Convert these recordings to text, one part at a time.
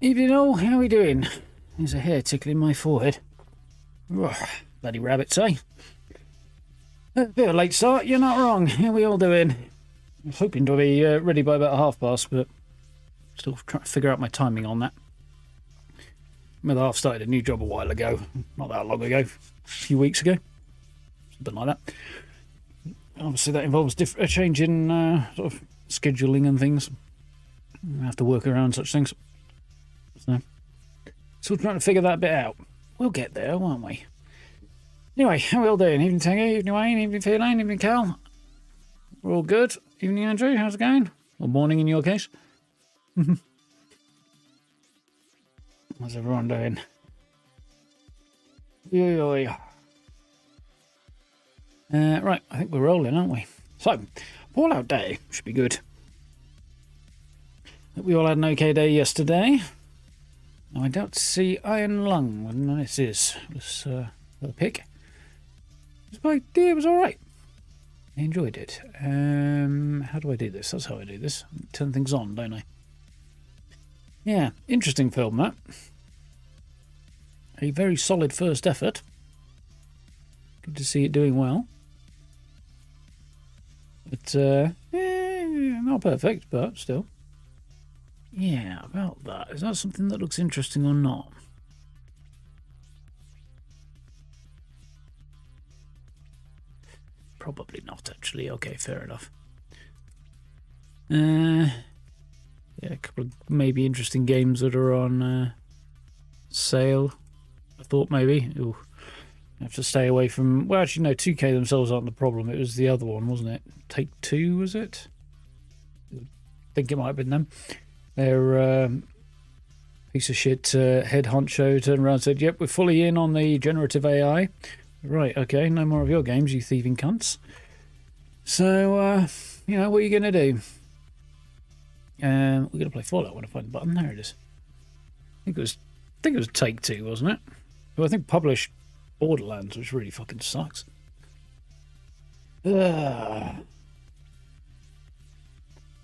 Evening all, how are we doing? There's a hair tickling my forehead. Ugh, bloody rabbits, eh? A bit of a late start, you're not wrong. How are we all doing? I was hoping to be ready by about 1:30, but still trying to figure out my timing on that. My other half started a new job a while ago, not that long ago, a few weeks ago, something like that. Obviously that involves a change in sort of scheduling and things. I have to work around such things. So, still trying to figure that bit out. We'll get there, won't we? Anyway, how are we all doing? Evening Tango, evening Wayne, evening Feline, evening Cal. We're all good. Evening Andrew, how's it going? Or morning in your case. How's everyone doing? Right, I think we're rolling, aren't we? So, Fallout Day should be good. Hope we all had an okay day yesterday. Now, I doubt to see Iron Lung when this is. It was a pick. It was alright. I enjoyed it. How do I do this? That's how I do this. Turn things on, don't I? Yeah, interesting film, that. A very solid first effort. Good to see it doing well. But, not perfect, but still. Yeah, about that. Is that something that looks interesting or not? Probably not, actually. Okay, fair enough. Yeah, a couple of maybe interesting games that are on sale. I thought maybe. Ooh, I have to stay away from... Well, actually, no, 2K themselves aren't the problem. It was the other one, wasn't it? Take-Two, was it? I think it might have been them. Their piece of shit head honcho turned around and said, yep, we're fully in on the generative AI. Right, okay, no more of your games, you thieving cunts. So, you know, what are you going to do? We're going to play Fallout when I find the button. There it is. I think it was Take-Two, wasn't it? Who I think published Borderlands, which really fucking sucks.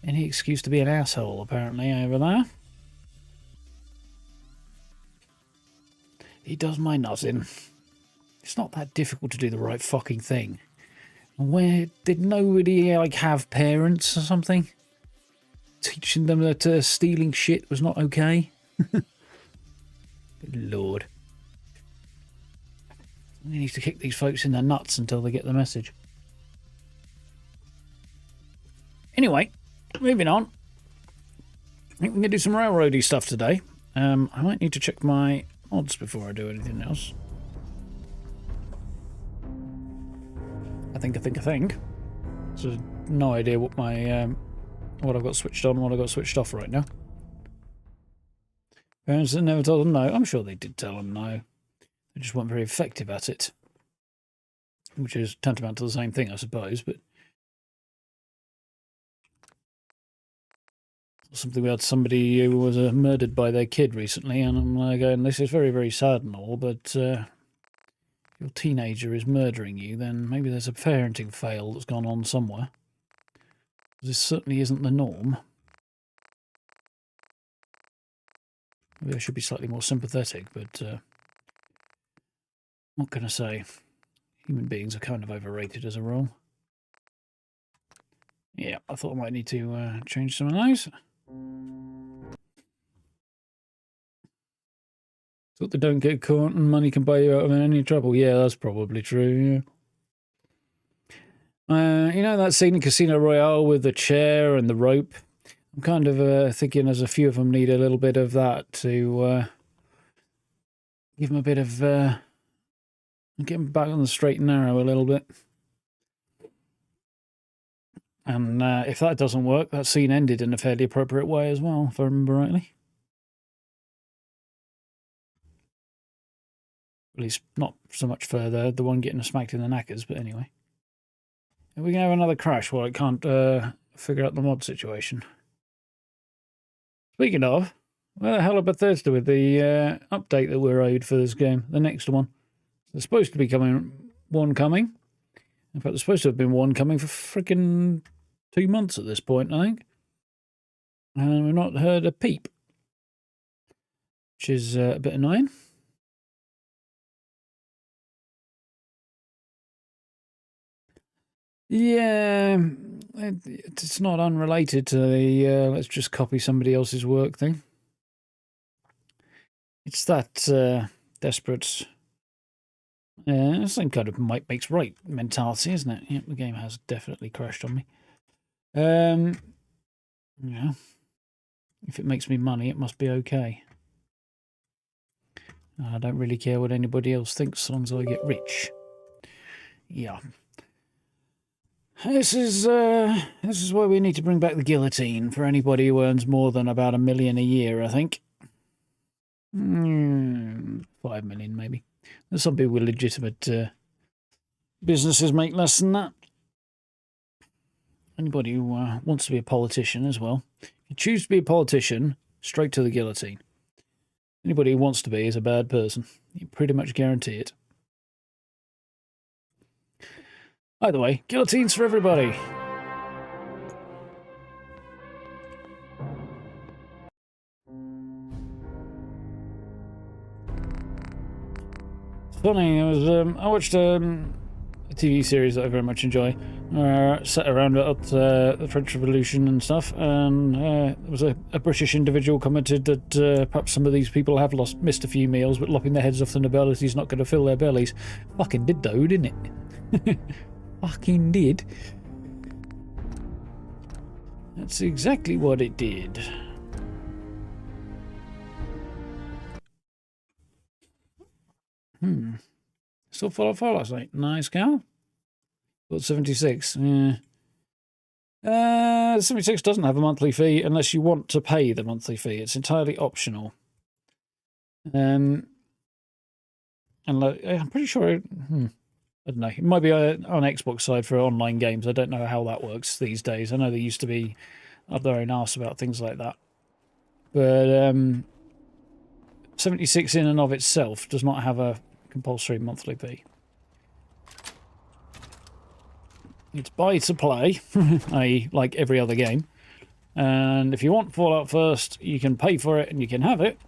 Any excuse to be an asshole, apparently, over there. He does my nothing. It's not that difficult to do the right fucking thing. Where did nobody, like, have parents or something? Teaching them that stealing shit was not okay? Good Lord. We need to kick these folks in the nuts until they get the message. Anyway, moving on. I think we're going to do some railroady stuff today. I might need to check my odds before I do anything else. I think. So no idea what my what I've got switched on and what I've got switched off right now. Parents that never told them no. I'm sure they did tell them no. They just weren't very effective at it. Which is tantamount to the same thing, I suppose, but something about somebody who was murdered by their kid recently, and I'm going, this is very, very sad and all, but your teenager is murdering you, then maybe there's a parenting fail that's gone on somewhere. This certainly isn't the norm. Maybe I should be slightly more sympathetic, but what can I say? Human beings are kind of overrated as a rule. Yeah, I thought I might need to change some of those. Thought they don't get caught and money can buy you out of any trouble. Yeah, that's probably true, yeah. You know that scene in Casino Royale with the chair and the rope? I'm kind of thinking there's a few of them need a little bit of that to give them a bit of... get them back on the straight and narrow a little bit. And if that doesn't work, that scene ended in a fairly appropriate way as well, if I remember rightly. At least not so much for the one getting smacked in the knackers, but anyway. Are we going to have another crash while I can't figure out the mod situation? Speaking of, where the hell are Bethesda with the update that we're owed for this game? The next one. There's supposed to be one coming. In fact, there's supposed to have been one coming for freaking 2 months at this point, I think. And we've not heard a peep. which is a bit annoying. Yeah, it's not unrelated to the let's just copy somebody else's work thing. It's that desperate, same kind of might makes right mentality, isn't it? Yeah, the game has definitely crashed on me. Yeah, if it makes me money, it must be okay. I don't really care what anybody else thinks, as long as I get rich. Yeah. This is why we need to bring back the guillotine for anybody who earns more than about $1 million a year, I think. 5 million, maybe. There's some people with legitimate businesses make less than that. Anybody who wants to be a politician as well. If you choose to be a politician, straight to the guillotine. Anybody who wants to be is a bad person. You pretty much guarantee it. Either way, guillotines for everybody. It's funny, I watched a TV series that I very much enjoy, set around the French Revolution and stuff, and there was a British individual commented that perhaps some of these people have missed a few meals, but lopping their heads off the nobility is not going to fill their bellies. Fucking did though, didn't it? Fucking did. That's exactly what it did. Still Fallout 4 last night. Nice cow. Got 76. Yeah. 76 doesn't have a monthly fee unless you want to pay the monthly fee. It's entirely optional. And I'm pretty sure. I don't know. It might be on Xbox side for online games. I don't know how that works these days. I know they used to be up their own arse about things like that. But 76 in and of itself does not have a compulsory monthly fee. It's buy to play, i.e. like every other game. And if you want Fallout first, you can pay for it and you can have it.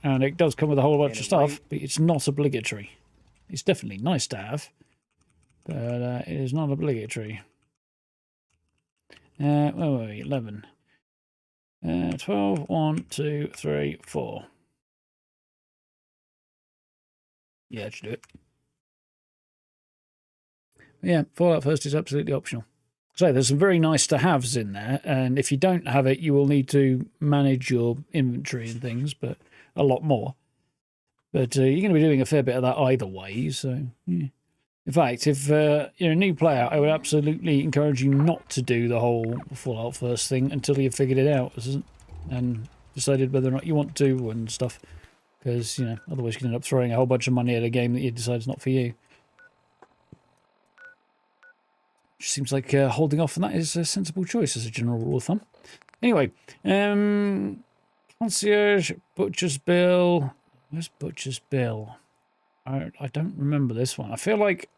And it does come with a whole bunch of stuff, but it's not obligatory. It's definitely nice to have, but it is not obligatory. Where were we? 11. 12, 1, 2, 3, 4. Yeah, it should do it. Yeah, Fallout first is absolutely optional. So there's some very nice to haves in there, and if you don't have it, you will need to manage your inventory and things, but a lot more. But you're going to be doing a fair bit of that either way, so yeah. In fact, if you're a new player, I would absolutely encourage you not to do the whole Fallout first thing until you've figured it out and decided whether or not you want to and stuff. Because, you know, otherwise you can end up throwing a whole bunch of money at a game that you decide is not for you. Which seems like holding off on that is a sensible choice as a general rule of thumb. Anyway, Concierge, Butcher's Bill. Where's Butcher's Bill? I don't remember this one. I feel like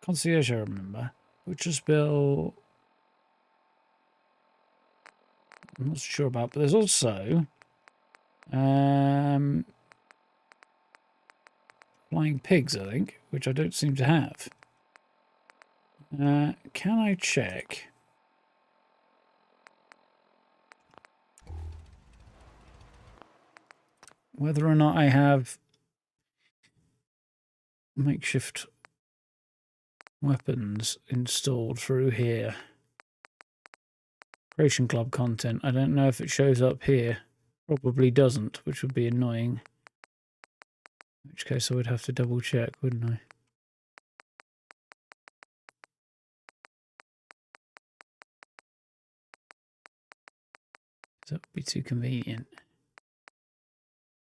Concierge I remember. Butcher's Bill, I'm not sure about, but there's also Flying Pigs, I think, which I don't seem to have. Can I check? Whether or not I have makeshift weapons installed through here. Creation Club content. I don't know if it shows up here. Probably doesn't, which would be annoying. In which case I would have to double check, wouldn't I? That would be too convenient.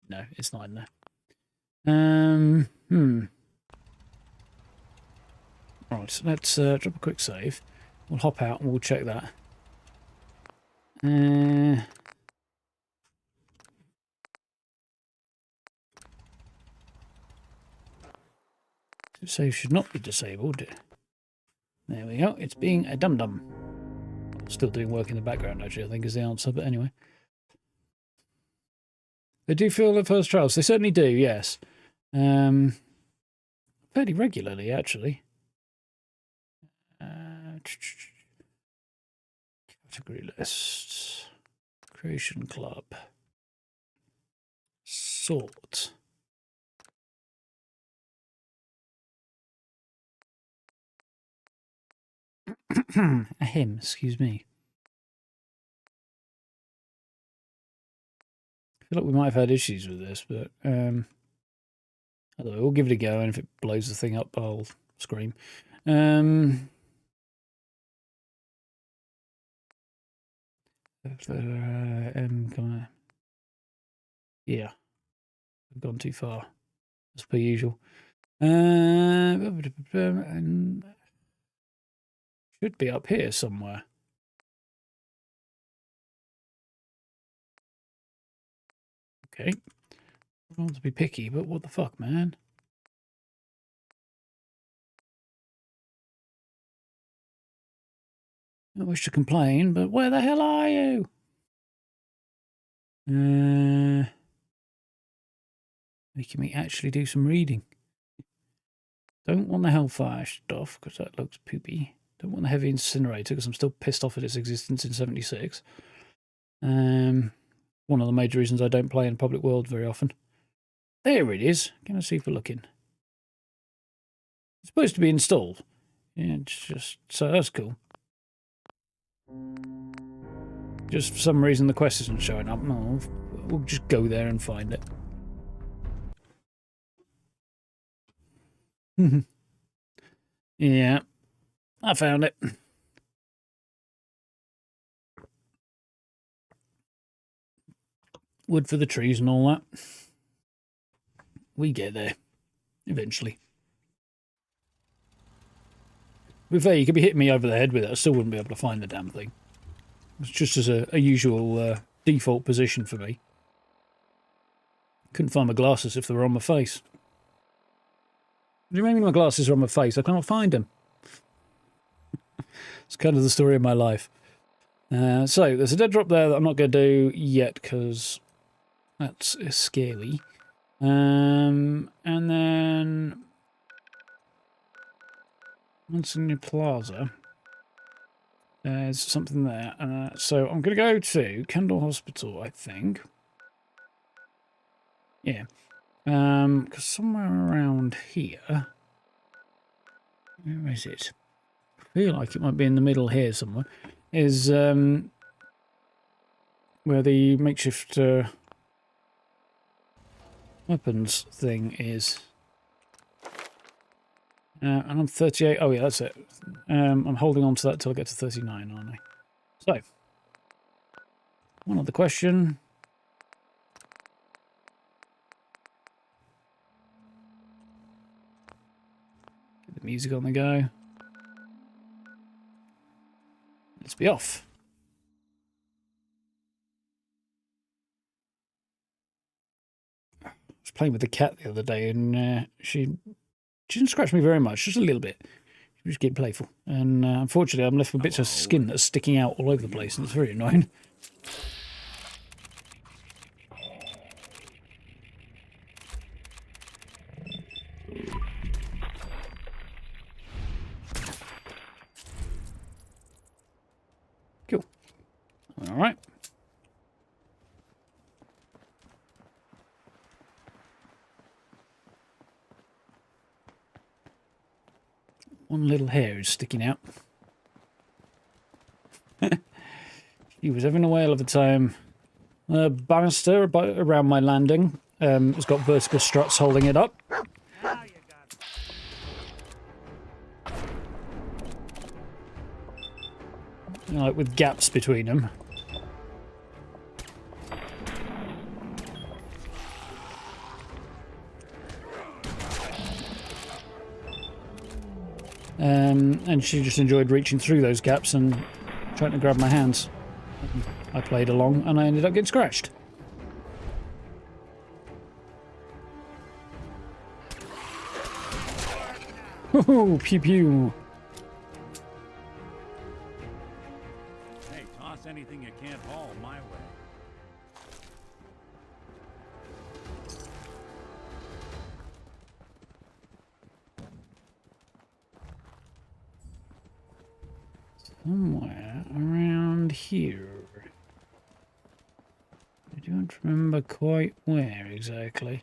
No, it's not in there. Right, so let's drop a quick save. We'll hop out and we'll check that. Save should not be disabled. There we go. It's being a dum-dum. Still doing work in the background, actually, I think is the answer, but anyway. They do feel the first trials. They certainly do, yes. Fairly regularly, actually. Category lists. Creation club. Sort. A hymn, excuse me. I feel like we might have had issues with this, but we'll give it a go, and if it blows the thing up, I'll scream. Yeah, I've gone too far, as per usual. Should be up here somewhere. Okay. I don't want to be picky, but what the fuck, man? I wish to complain, but where the hell are you? Making me actually do some reading. Don't want the Hellfire stuff, because that looks poopy. Don't want the Heavy Incinerator, because I'm still pissed off at its existence in 76. One of the major reasons I don't play in public world very often. There it is. Can I see if we're looking? It's supposed to be installed. Yeah, it's just... So that's cool. Just for some reason the quest isn't showing up. No, we'll just go there and find it. Yeah, I found it. Wood for the trees and all that. We get there, eventually. To be fair, you could be hitting me over the head with it. I still wouldn't be able to find the damn thing. It's just as a usual default position for me. Couldn't find my glasses if they were on my face. What do you mean my glasses are on my face? I can't find them. It's kind of the story of my life. So, there's a dead drop there that I'm not going to do yet because that's scary. And then... once in your plaza, there's something there. So I'm going to go to Kendall Hospital, I think. Yeah. Because somewhere around here... where is it? I feel like it might be in the middle here somewhere. Is where the makeshift weapons thing is. And I'm 38. Oh, yeah, that's it. I'm holding on to that till I get to 39, aren't I? So, one other question. Get the music on the go. Let's be off. I was playing with the cat the other day, and she didn't scratch me very much, just a little bit. She was getting playful. And unfortunately, I'm left with bits of skin that's sticking out all over the place, and it's very annoying. Cool. All right. One little hair is sticking out. He was having a whale of a time. The banister around my landing has got vertical struts holding it up. Like with gaps between them. And she just enjoyed reaching through those gaps and trying to grab my hands. I played along and I ended up getting scratched. Oh, pew pew. Hey, toss anything you can't haul my way. somewhere around here. I don't remember quite where exactly.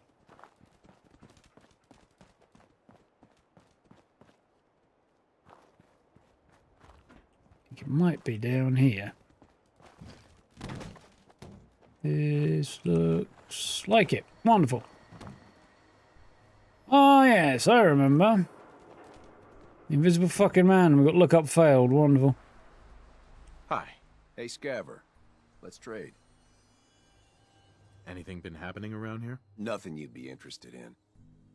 I think it might be down here. This looks like it. Wonderful. Oh yes, I remember. The invisible fucking man. We got look up failed. Wonderful. Hi. Hey, Scaver. Let's trade. Anything been happening around here? Nothing you'd be interested in.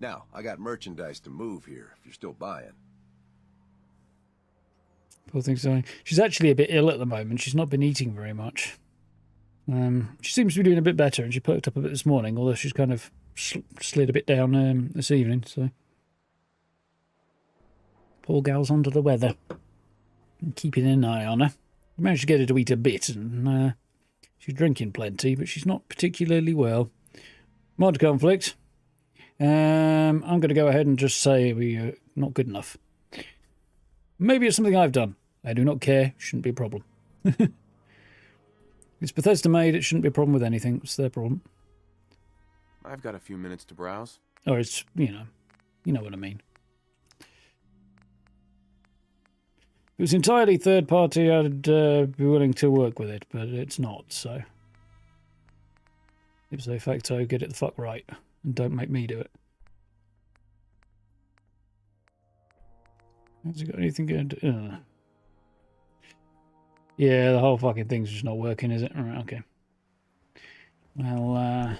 Now, I got merchandise to move here, if you're still buying. Poor thing's dying. She's actually a bit ill at the moment. She's not been eating very much. She seems to be doing a bit better, and she perked up a bit this morning, although she's kind of slid a bit down this evening, so... Poor gal's under the weather. I'm keeping an eye on her. I managed to get her to eat a bit, and she's drinking plenty, but she's not particularly well. Mod conflict. I'm going to go ahead and just say we're not good enough. Maybe it's something I've done. I do not care. Shouldn't be a problem. It's Bethesda made. It shouldn't be a problem with anything. It's their problem. I've got a few minutes to browse. Or it's, you know what I mean. If it was entirely third party, I'd be willing to work with it, but it's not, so. Ipso facto, get it the fuck right, and don't make me do it. Has it got anything good? Yeah, the whole fucking thing's just not working, is it? Alright, okay. Well,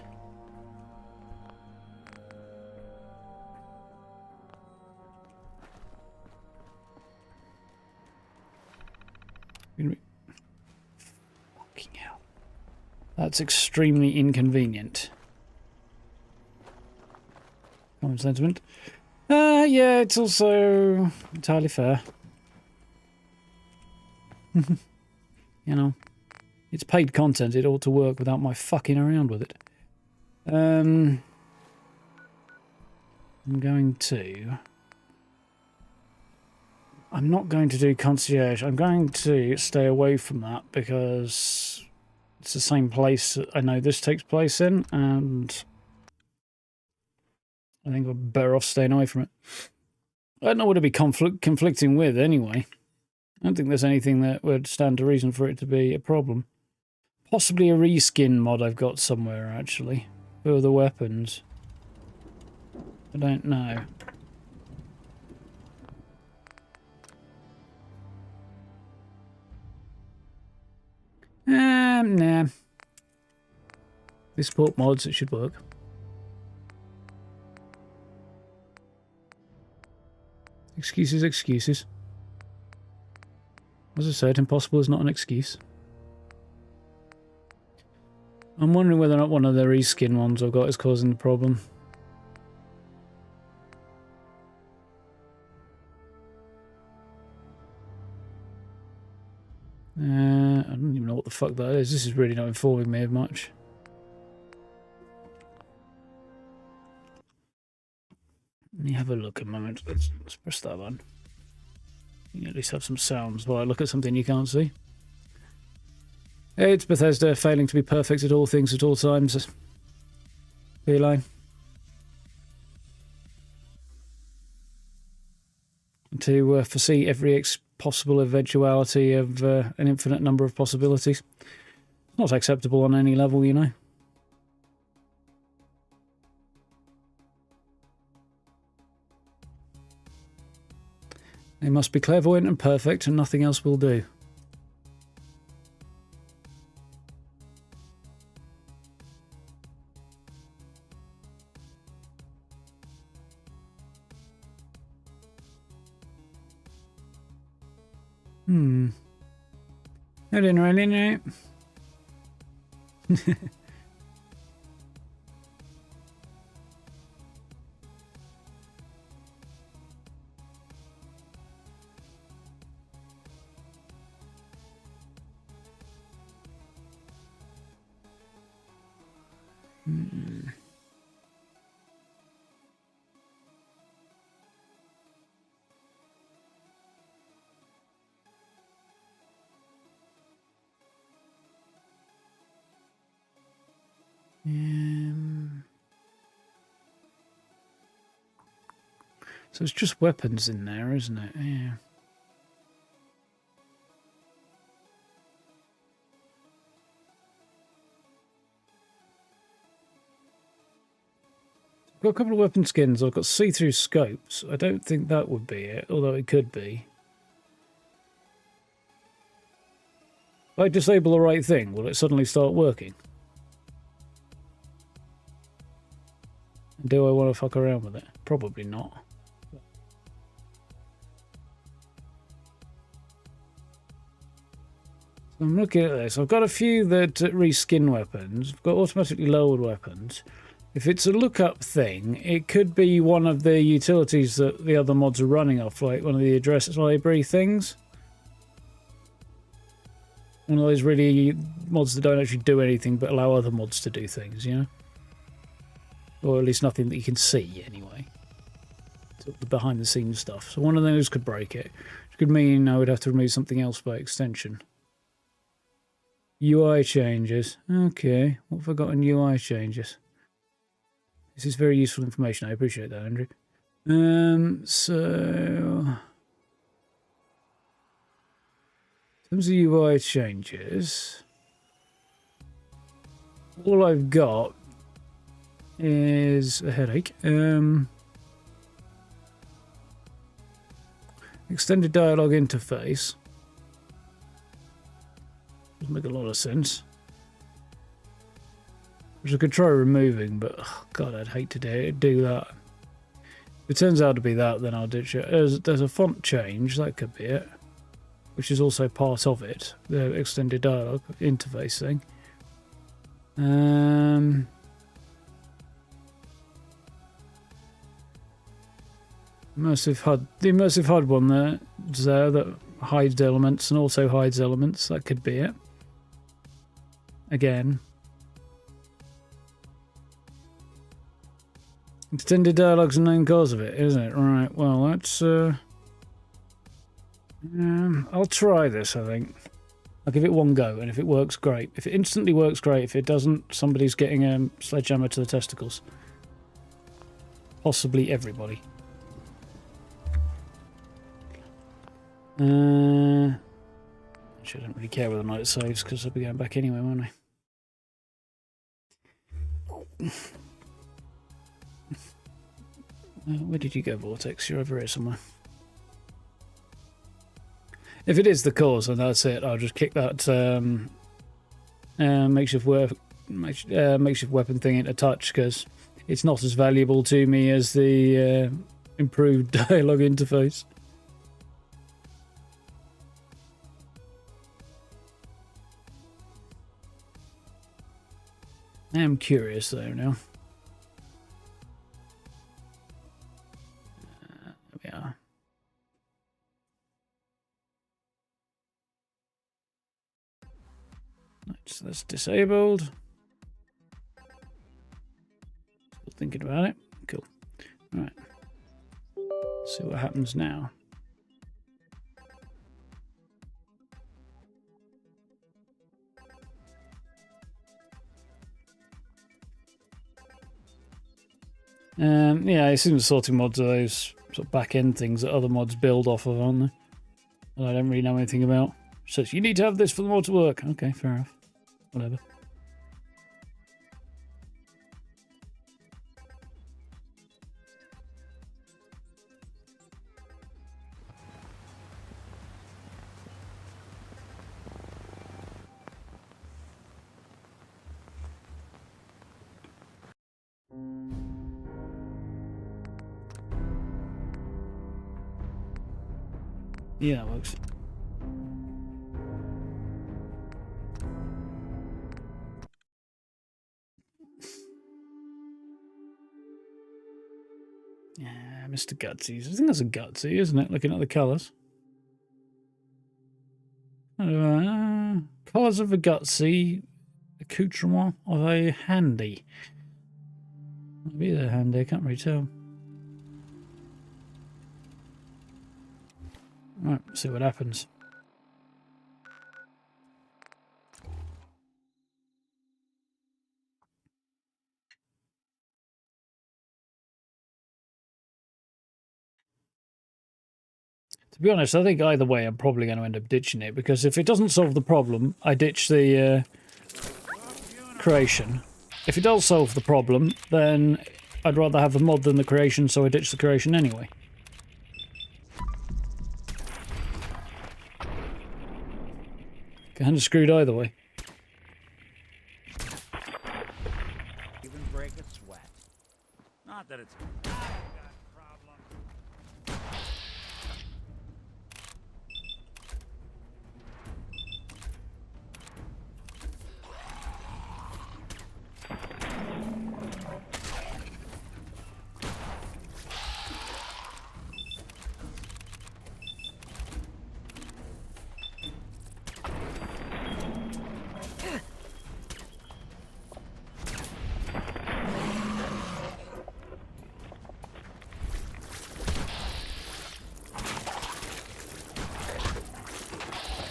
fucking hell. That's extremely inconvenient. Common sentiment. Yeah, it's also entirely fair. You know, it's paid content. It ought to work without my fucking around with it. I'm not going to do concierge. I'm going to stay away from that because it's the same place that I know this takes place in, and I think I'm better off staying away from it. I don't know what to be conflicting with anyway. I don't think there's anything that would stand to reason for it to be a problem. Possibly a reskin mod I've got somewhere, actually, for the weapons. I don't know. Nah. They support mods, it should work. Excuses, excuses. As I said, impossible is not an excuse. I'm wondering whether or not one of the reskin ones I've got is causing the problem. I don't even know what the fuck that is. This is really not informing me of much. Let me have a look a moment. Let's press that one. You can at least have some sounds while I look at something you can't see. It's Bethesda, failing to be perfect at all things at all times. Beeline. To foresee every possible eventuality of an infinite number of possibilities. Not acceptable on any level, you know. They must be clairvoyant and perfect, and nothing else will do. I didn't really know. So it's just weapons in there, isn't it? Yeah. I've got a couple of weapon skins. I've got see-through scopes. I don't think that would be it, although it could be. If I disable the right thing, will it suddenly start working? Do I want to fuck around with it? Probably not. So I'm looking at this. I've got a few that reskin weapons. I've got automatically lowered weapons. If it's a lookup thing, it could be one of the utilities that the other mods are running off, like one of the address library things. One of those really mods that don't actually do anything but allow other mods to do things, you know? Or at least nothing that you can see, anyway. Sort of the behind-the-scenes stuff. So one of those could break it. Which could mean I would have to remove something else by extension. UI changes. Okay, what have I got on UI changes? This is very useful information. I appreciate that, Andrew. So... in terms of UI changes, all I've got is a headache. Extended dialogue interface. Doesn't make a lot of sense. Which I could try removing, but oh God, I'd hate to do that. If it turns out to be that, then I'll ditch it. There's a font change, that could be it. Which is also part of it, the extended dialogue interface thing. Immersive HUD, the immersive HUD one there's there that hides elements and also hides elements. That could be it. Again. Extended dialogue's a known cause of it, isn't it? Right, well, that's... I'll try this, I think. I'll give it one go, and if it works, great. If it instantly works, great. If it doesn't, somebody's getting a sledgehammer to the testicles. Possibly everybody. Actually, I don't really care whether or not it saves, because I'll be going back anyway, won't I? Where did you go, Vortex? You're over here somewhere. If it is the cause, then that's it. I'll just kick that makeshift weapon thing into touch, because it's not as valuable to me as the improved dialogue interface. I am curious though now. There we are. So that's disabled. Still thinking about it. Cool. All right. See what happens now. Yeah, I assume the sorting mods are those sort of back-end things that other mods build off of, aren't they? That I don't really know anything about. So you need to have this for the mod to work. Okay, fair enough. Whatever. Yeah, that works. Yeah, Mr. Gutsies. I think that's a Gutsy, isn't it? Looking at the colours. Colours of a Gutsy, accoutrement of a handy. Maybe they're handy, I can't really tell. Right, see what happens. To be honest, I think either way I'm probably going to end up ditching it, because if it doesn't solve the problem, I ditch the creation. If it does solve the problem, then I'd rather have the mod than the creation, so I ditch the creation anyway. Kind of screwed either way. Even break a sweat. Not that it's a problem.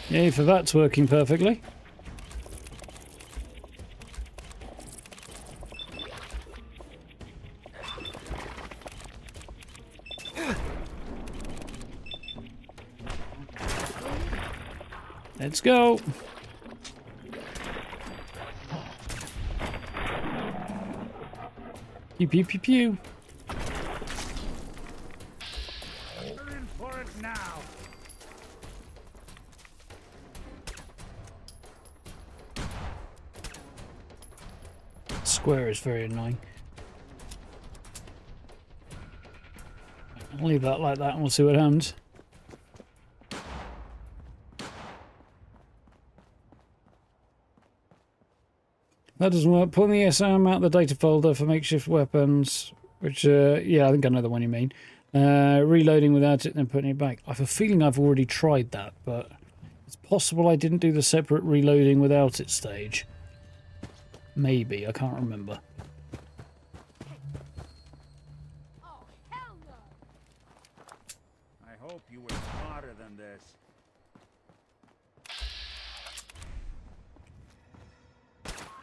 Yay for that's working perfectly. Let's go. Pew pew pew pew. We're in for it now. Square is very annoying. I'll leave that like that and we'll see what happens. That doesn't work. Pull the ESM out of the data folder for makeshift weapons, which, yeah, I think I know the one you mean. Reloading without it, then putting it back. I have a feeling I've already tried that, but it's possible I didn't do the separate reloading without it stage. Maybe, I can't remember. Oh, hell no! I hope you were smarter than this.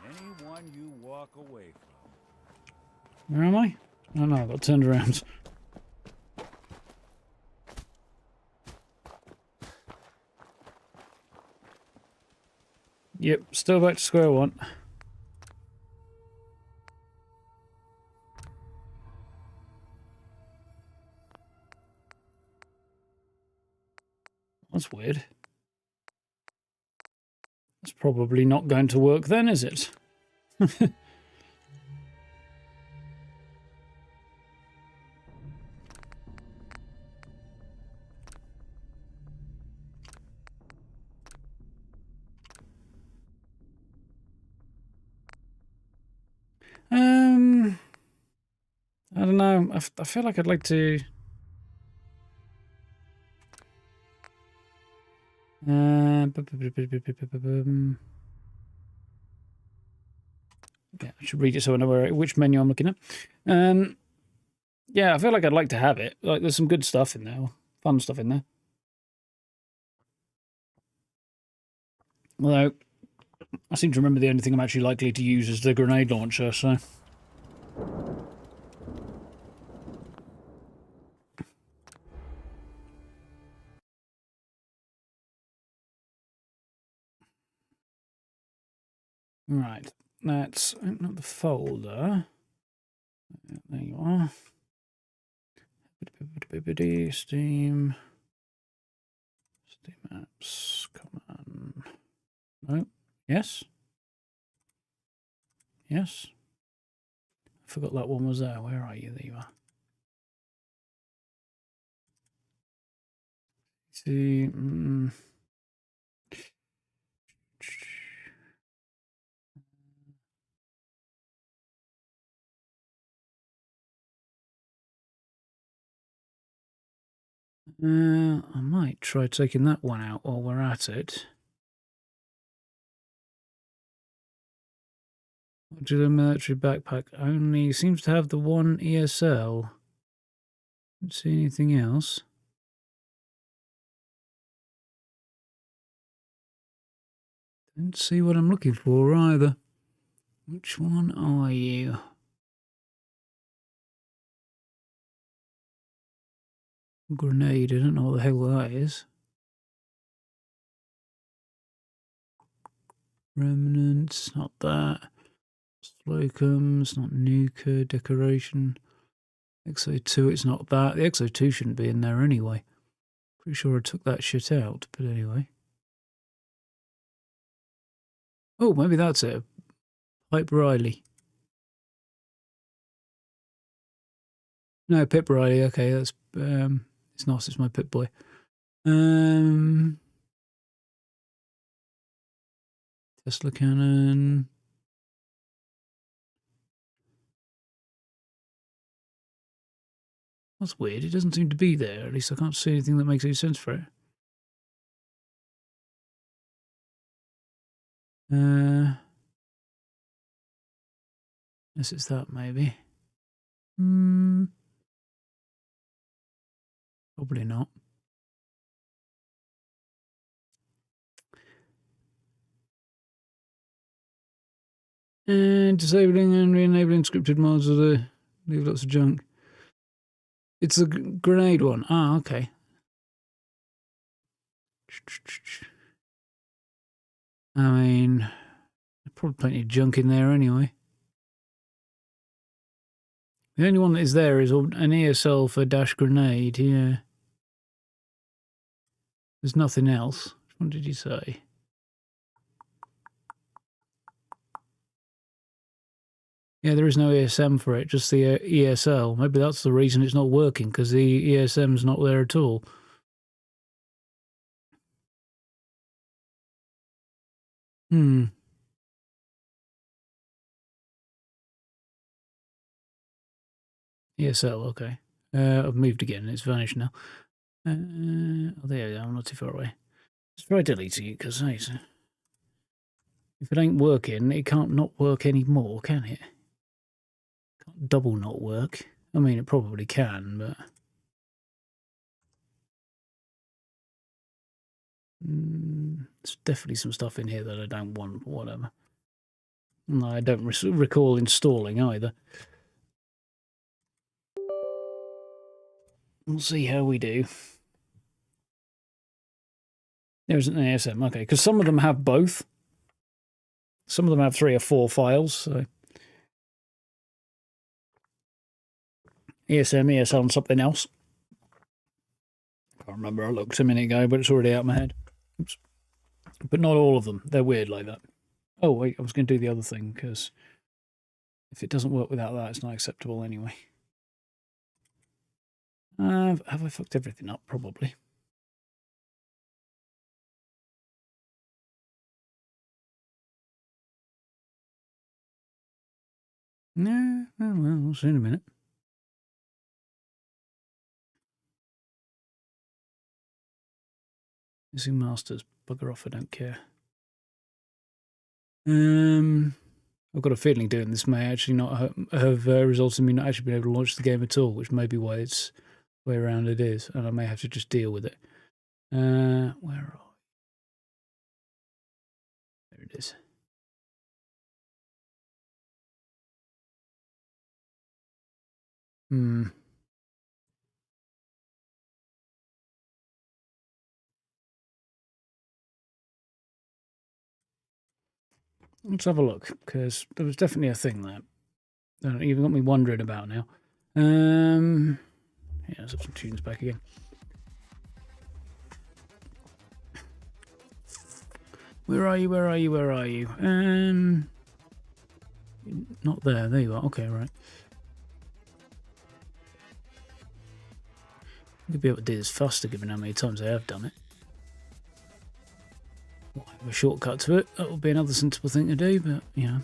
Anyone you walk away from. Where am I? Oh no, I got turned around. Yep, still back to square one. That's weird. That's probably not going to work then, is it? I don't know. I feel like I'd like to... Yeah, I should read it so I know which menu I'm looking at. Yeah, I feel like I'd like to have it. Like, there's some good stuff in there, fun stuff in there. Although, I seem to remember the only thing I'm actually likely to use is the grenade launcher, so... Right, let's open up the folder. There you are. Steam. Steam apps. Come on. No. Yes. Yes. I forgot that one was there. Where are you? There you are. See. I might try taking that one out while we're at it. What do the military backpack only seems to have the one ESL? Don't see anything else. Don't see what I'm looking for either. Which one are you? Grenade, I don't know what the hell that is. Remnants, not that. Slocums, not nuker, decoration. XO2, it's not that. The XO2 shouldn't be in there anyway. Pretty sure I took that shit out, but anyway. Oh, maybe that's it. Pipe Riley. No, Pip Riley, okay, that's it's nice, it's my Pip boy. Tesla cannon. That's weird, it doesn't seem to be there. At least I can't see anything that makes any sense for it. Unless it's that, maybe. Probably not. And disabling and re-enabling scripted mods of the leave lots of junk. It's a grenade one. Ah, okay. I mean, there's probably plenty of junk in there anyway. The only one that is there is an ESL for dash grenade, yeah. There's nothing else. What did you say? Yeah, there is no ESM for it, just the ESL. Maybe that's the reason it's not working, because the ESM's not there at all. ESL, okay. I've moved again, it's vanished now. Oh, there we go, I'm not too far away. Let's try deleting it, because if it ain't working, it can't not work anymore, can it? Can't double not work. I mean, it probably can, but... there's definitely some stuff in here that I don't want, whatever. No, I don't recall installing either. We'll see how we do. There isn't an ASM, okay, because some of them have both. Some of them have 3 or 4 files, so... ESM, ESL, and something else. I can't remember, I looked a minute ago, but it's already out of my head. Oops. But not all of them. They're weird like that. Oh, wait, I was going to do the other thing, because if it doesn't work without that, it's not acceptable anyway. Have I fucked everything up? Probably. No, well, we'll see in a minute. Missing masters. Bugger off, I don't care. I've got a feeling doing this may actually not have resulted in me not actually being able to launch the game at all, which may be why it's the way around it is, and I may have to just deal with it. Where are we? There it is. Let's have a look, because there was definitely a thing there. You've got me wondering about now. Yeah, let's have some tunes back again. Where are you? Where are you? Where are you? Not there. There you are. Okay, right. I could be able to do this faster, given how many times I have done it. Well, I have a shortcut to it. That would be another sensible thing to do, but yeah.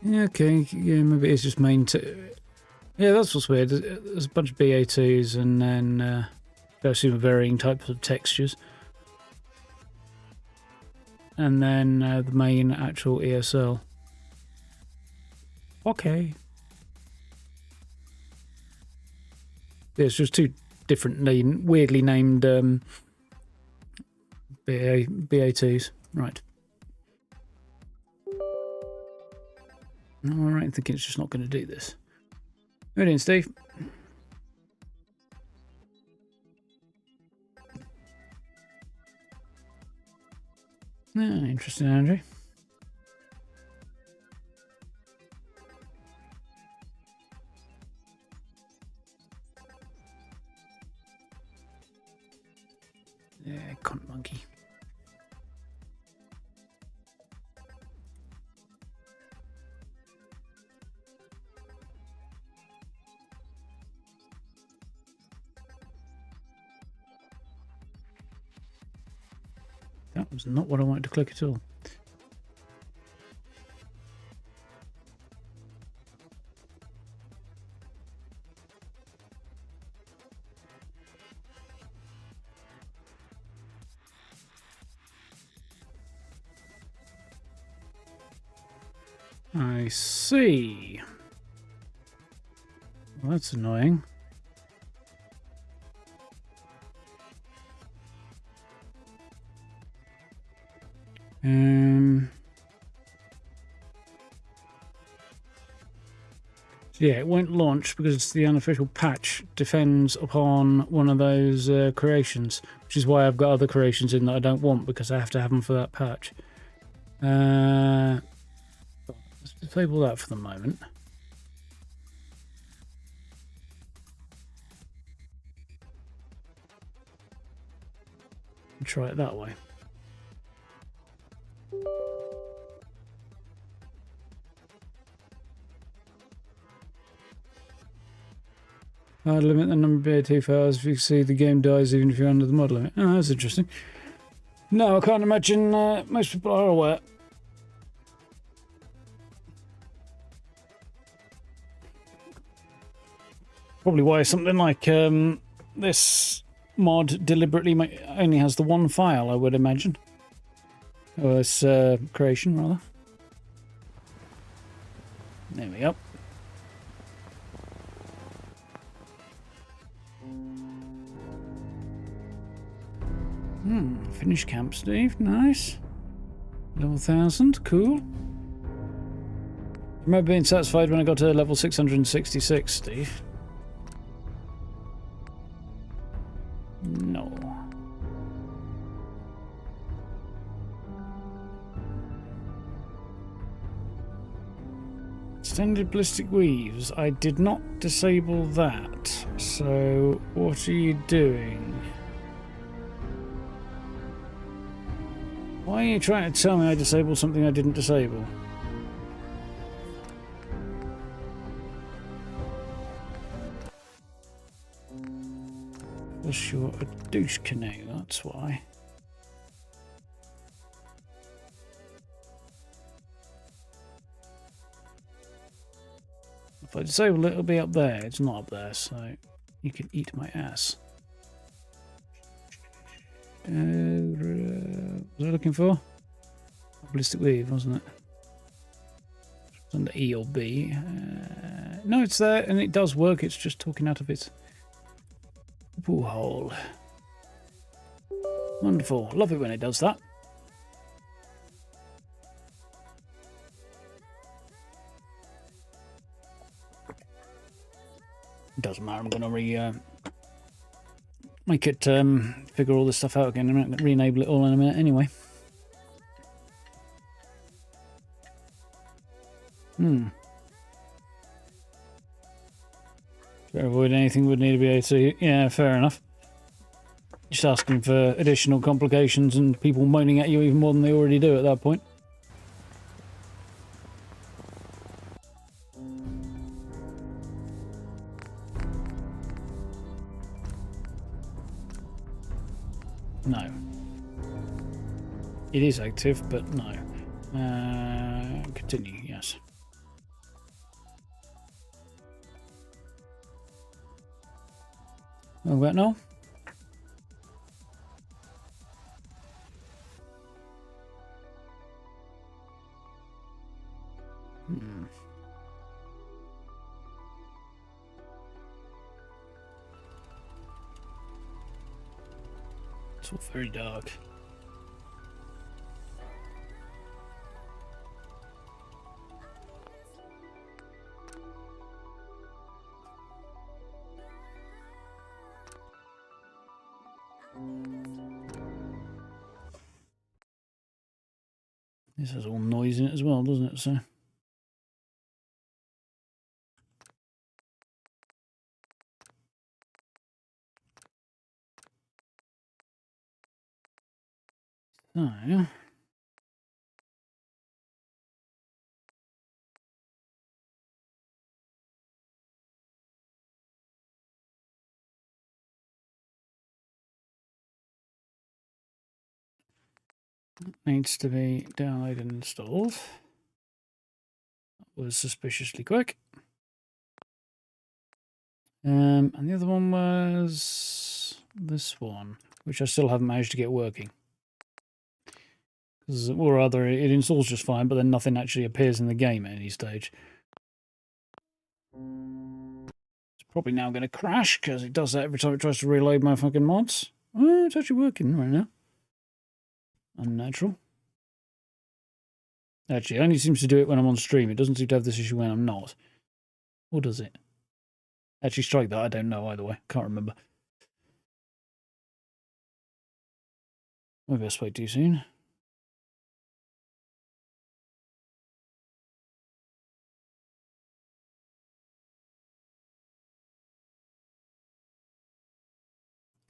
Yeah, okay, yeah, maybe it's just main. Yeah, that's what's weird. There's a bunch of BA2s and then I assume varying types of textures. And then the main actual ESL. Okay. Yeah, it's just 2 different weirdly named BA2s. Right. No, I think it's just not going to do this. Good in, Steve. Interesting, Andrew. Yeah, cunt monkey. That was not what I wanted to click at all. I see. Well, that's annoying. So yeah, it won't launch because the unofficial patch depends upon one of those creations, which is why I've got other creations in that I don't want because I have to have them for that patch. Let's disable that for the moment. And try it that way. I'd limit the number of BA2 files if you see the game dies even if you're under the mod limit. Oh, that's interesting. No, I can't imagine most people are aware. Probably why something like this mod deliberately only has the one file, I would imagine. Or this creation, rather. There we go. Finished camp, Steve. Nice. Level 1000. Cool. I remember being satisfied when I got to level 666, Steve. No. Extended ballistic weaves. I did not disable that. So, what are you doing? Why are you trying to tell me I disabled something I didn't disable? Plus you're a douche canoe, that's why. If I disable it, it'll be up there. It's not up there, so you can eat my ass. What was I looking for? Ballistic weave, wasn't it? It's under E or B. No, it's there, and it does work. It's just talking out of its pool hole. Wonderful. Love it when it does that. Doesn't matter. I'm going to make it figure all this stuff out again. I'm going to re-enable it all in a minute anyway. To avoid anything would need to be able to... Yeah, fair enough. Just asking for additional complications and people moaning at you even more than they already do at that point. No. It is active, but no. Continue, yes. Oh, what now? It's all very dark. This has all noise in it as well, doesn't it? So. So. Needs to be downloaded and installed. That was suspiciously quick. And the other one was this one, which I still haven't managed to get working. Or rather, it installs just fine, but then nothing actually appears in the game at any stage. It's probably now going to crash, because it does that every time it tries to reload my fucking mods. Oh, it's actually working right now. Unnatural. Actually, it only seems to do it when I'm on stream. It doesn't seem to have this issue when I'm not. Or does it? Actually, strike that. I don't know either way. Can't remember. Maybe I spoke too soon.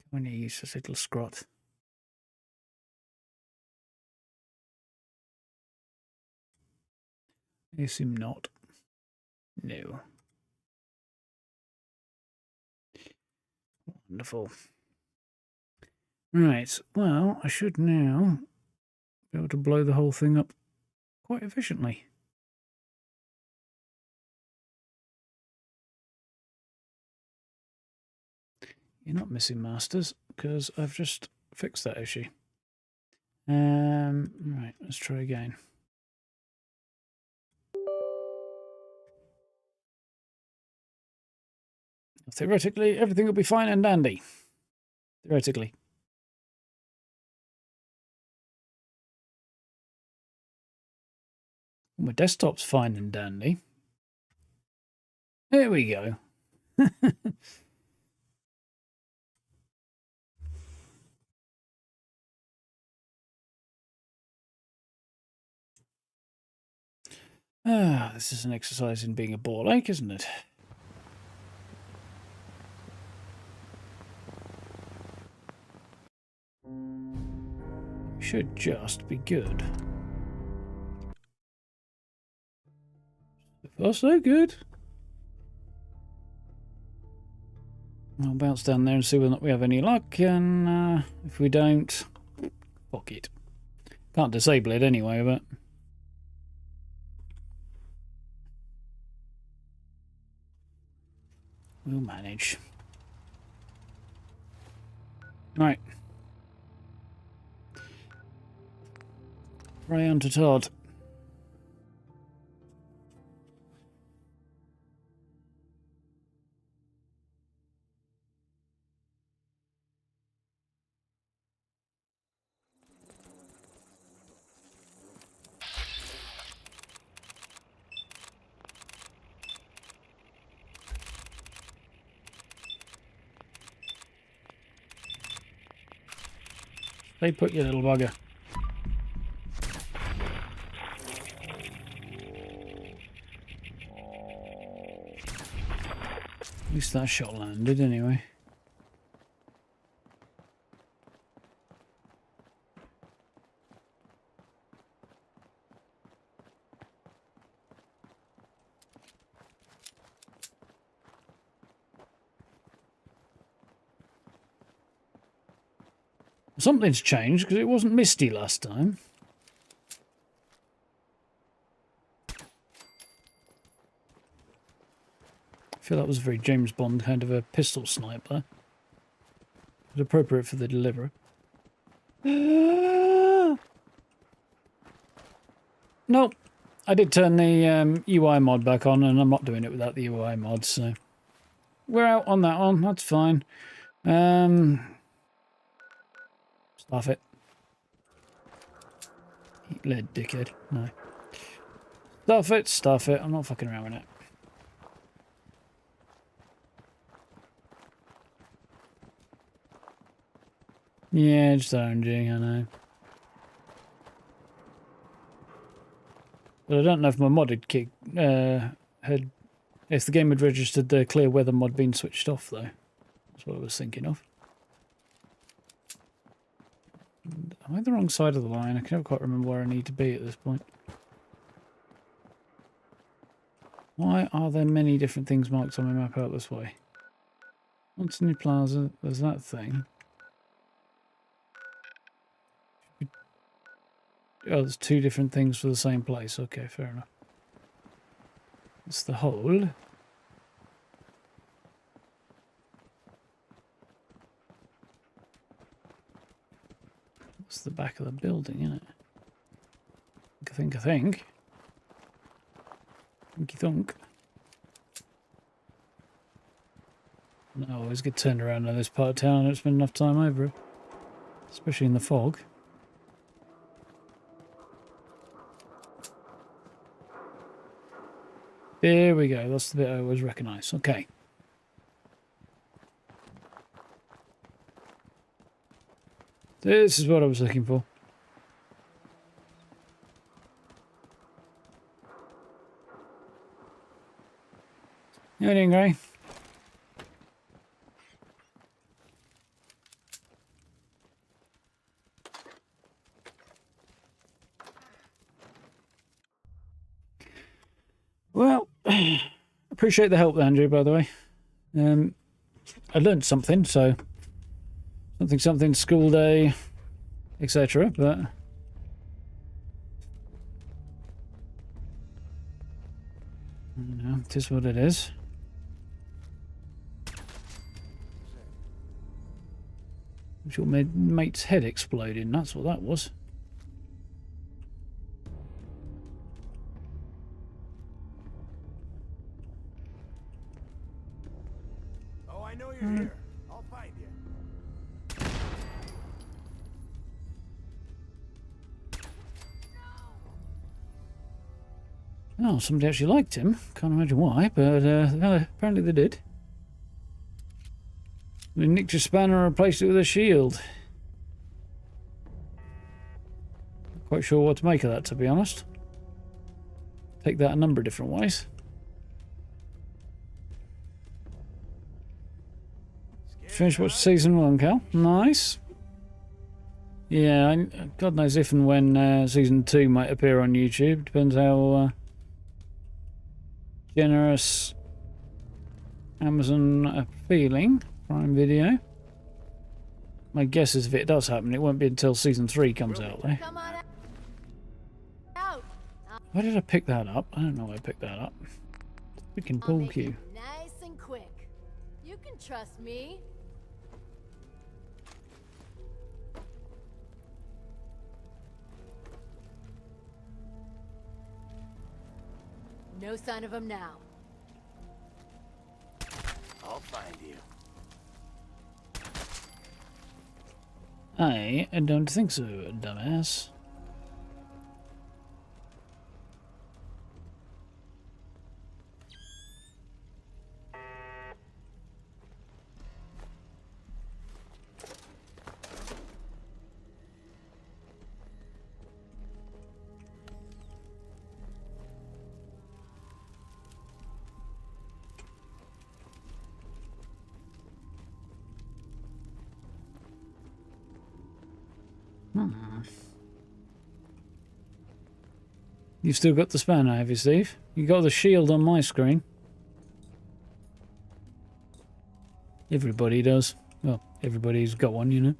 When you use this little scrot. I assume not. No. Wonderful. Right, well, I should now be able to blow the whole thing up quite efficiently. You're not missing masters, because I've just fixed that issue. Right, let's try again. Theoretically, everything will be fine and dandy. Theoretically. My desktop's fine and dandy. There we go. This is an exercise in being a ball ache, isn't it? Should just be good. So far, so good. I'll bounce down there and see whether or not we have any luck, and if we don't, fuck it. Can't disable it anyway, but... we'll manage. Right. Pray unto Todd. They put you, little bugger. At least that shot landed anyway. Something's changed because it wasn't misty last time. I feel that was a very James Bond kind of a pistol snipe there. It was appropriate for the deliverer. Nope. I did turn the UI mod back on, and I'm not doing it without the UI mod, so we're out on that one. That's fine. Stuff it. Eat lead, dickhead. No. Stuff it, stuff it. I'm not fucking around with it. Yeah, just RNG, I know. But I don't know if my modded kit if the game had registered the clear weather mod being switched off though. That's what I was thinking of. Am I the wrong side of the line? I can't quite remember where I need to be at this point. Why are there many different things marked on my map out this way? Anthony Plaza, there's that thing. Oh, there's two different things for the same place. Okay, fair enough. It's the hole. It's the back of the building, isn't it? I think. Thinky thunk. No, I always get turned around in this part of town. I don't spend enough time over it. Especially in the fog. There we go. That's the bit I always recognise. Okay. This is what I was looking for. How you doing, Gray? Well, appreciate the help, Andrew, by the way. I learned something, so something school day, etc. But you know, it is what it is. Your mate's head exploding. That's what that was. Oh, I know you're here. I'll find you. Oh, somebody actually liked him. Can't imagine why, but apparently they did. We nicked your spanner and replaced it with a shield. Not quite sure what to make of that, to be honest. Take that a number of different ways. Finished watching season 1, Cal. Nice. Yeah, God knows if and when season 2 might appear on YouTube. Depends how generous Amazon are feeling. Prime Video. My guess is if it does happen, it won't be until season 3 comes out, though. Come on out. Why did I pick that up? I don't know why I picked that up. Freaking I'll pool make cue. it nice and quick. You can trust me. No sign of him now. I'll find you. I don't think so, dumbass. You've still got the spanner, have you, Steve? You got the shield on my screen. Everybody does. Well, everybody's got one, you know.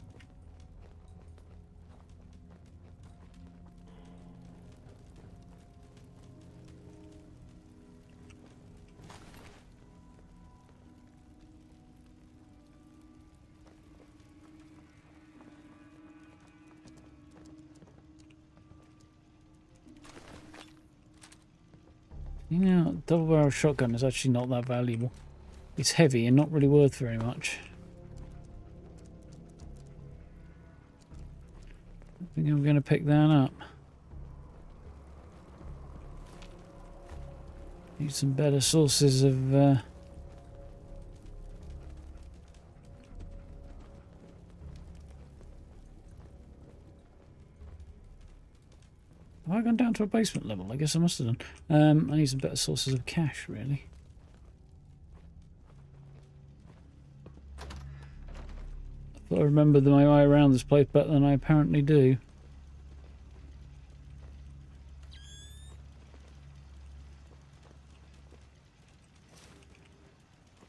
You know, double barrel shotgun is actually not that valuable. It's heavy and not really worth very much. I think I'm going to pick that up. Need some better sources of... I I gone down to a basement level? I guess I must have done. I need some better sources of cash, really. I thought I remembered my way around this place better than I apparently do.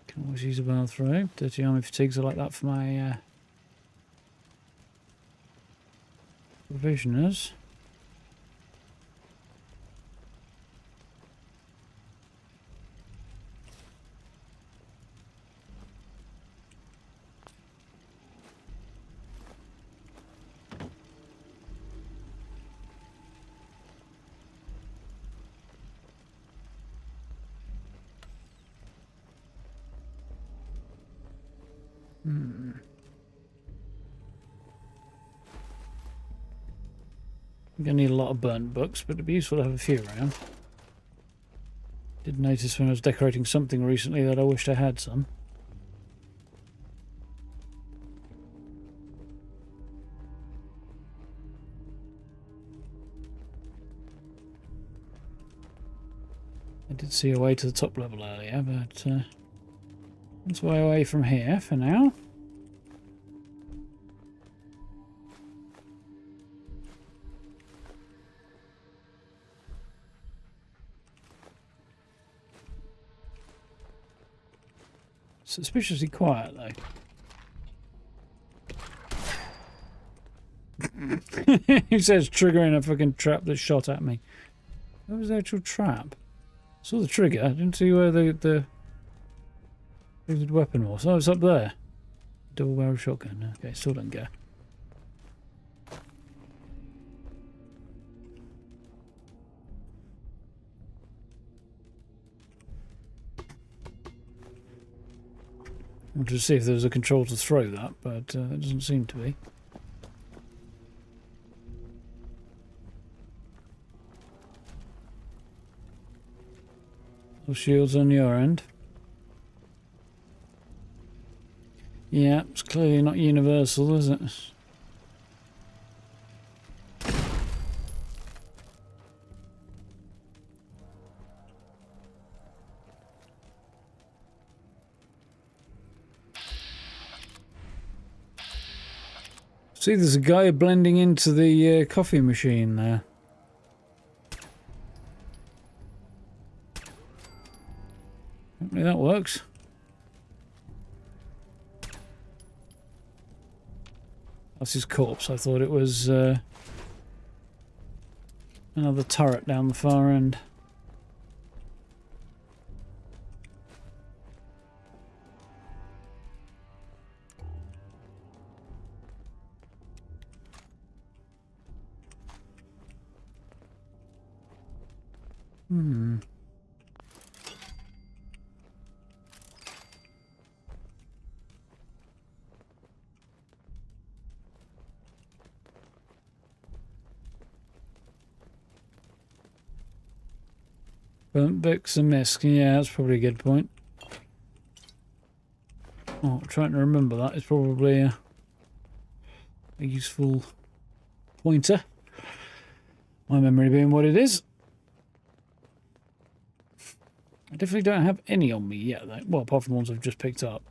Can always use a bathrobe. Dirty army fatigues are like that for my provisioners. I'm going to need a lot of burnt books, but it'd be useful to have a few around. Did notice when I was decorating something recently that I wished I had some. I did see a way to the top level earlier, but let's way away from here for now. Suspiciously quiet, though. Who says triggering a fucking trap that shot at me? Where was the actual trap? I saw the trigger. I didn't see where the weapon was. Oh, it's up there. Double barrel shotgun. Okay, still don't go. I wanted to see if there was a control to throw that, but there doesn't seem to be. No shields on your end. Yeah, it's clearly not universal, is it? See, there's a guy blending into the coffee machine there. Hopefully that works. That's his corpse. I thought it was another turret down the far end. Burnt books and misc. Yeah, that's probably a good point. Oh, trying to remember that is probably a useful pointer. My memory being what it is. I definitely don't have any on me yet, though. Well, apart from the ones I've just picked up.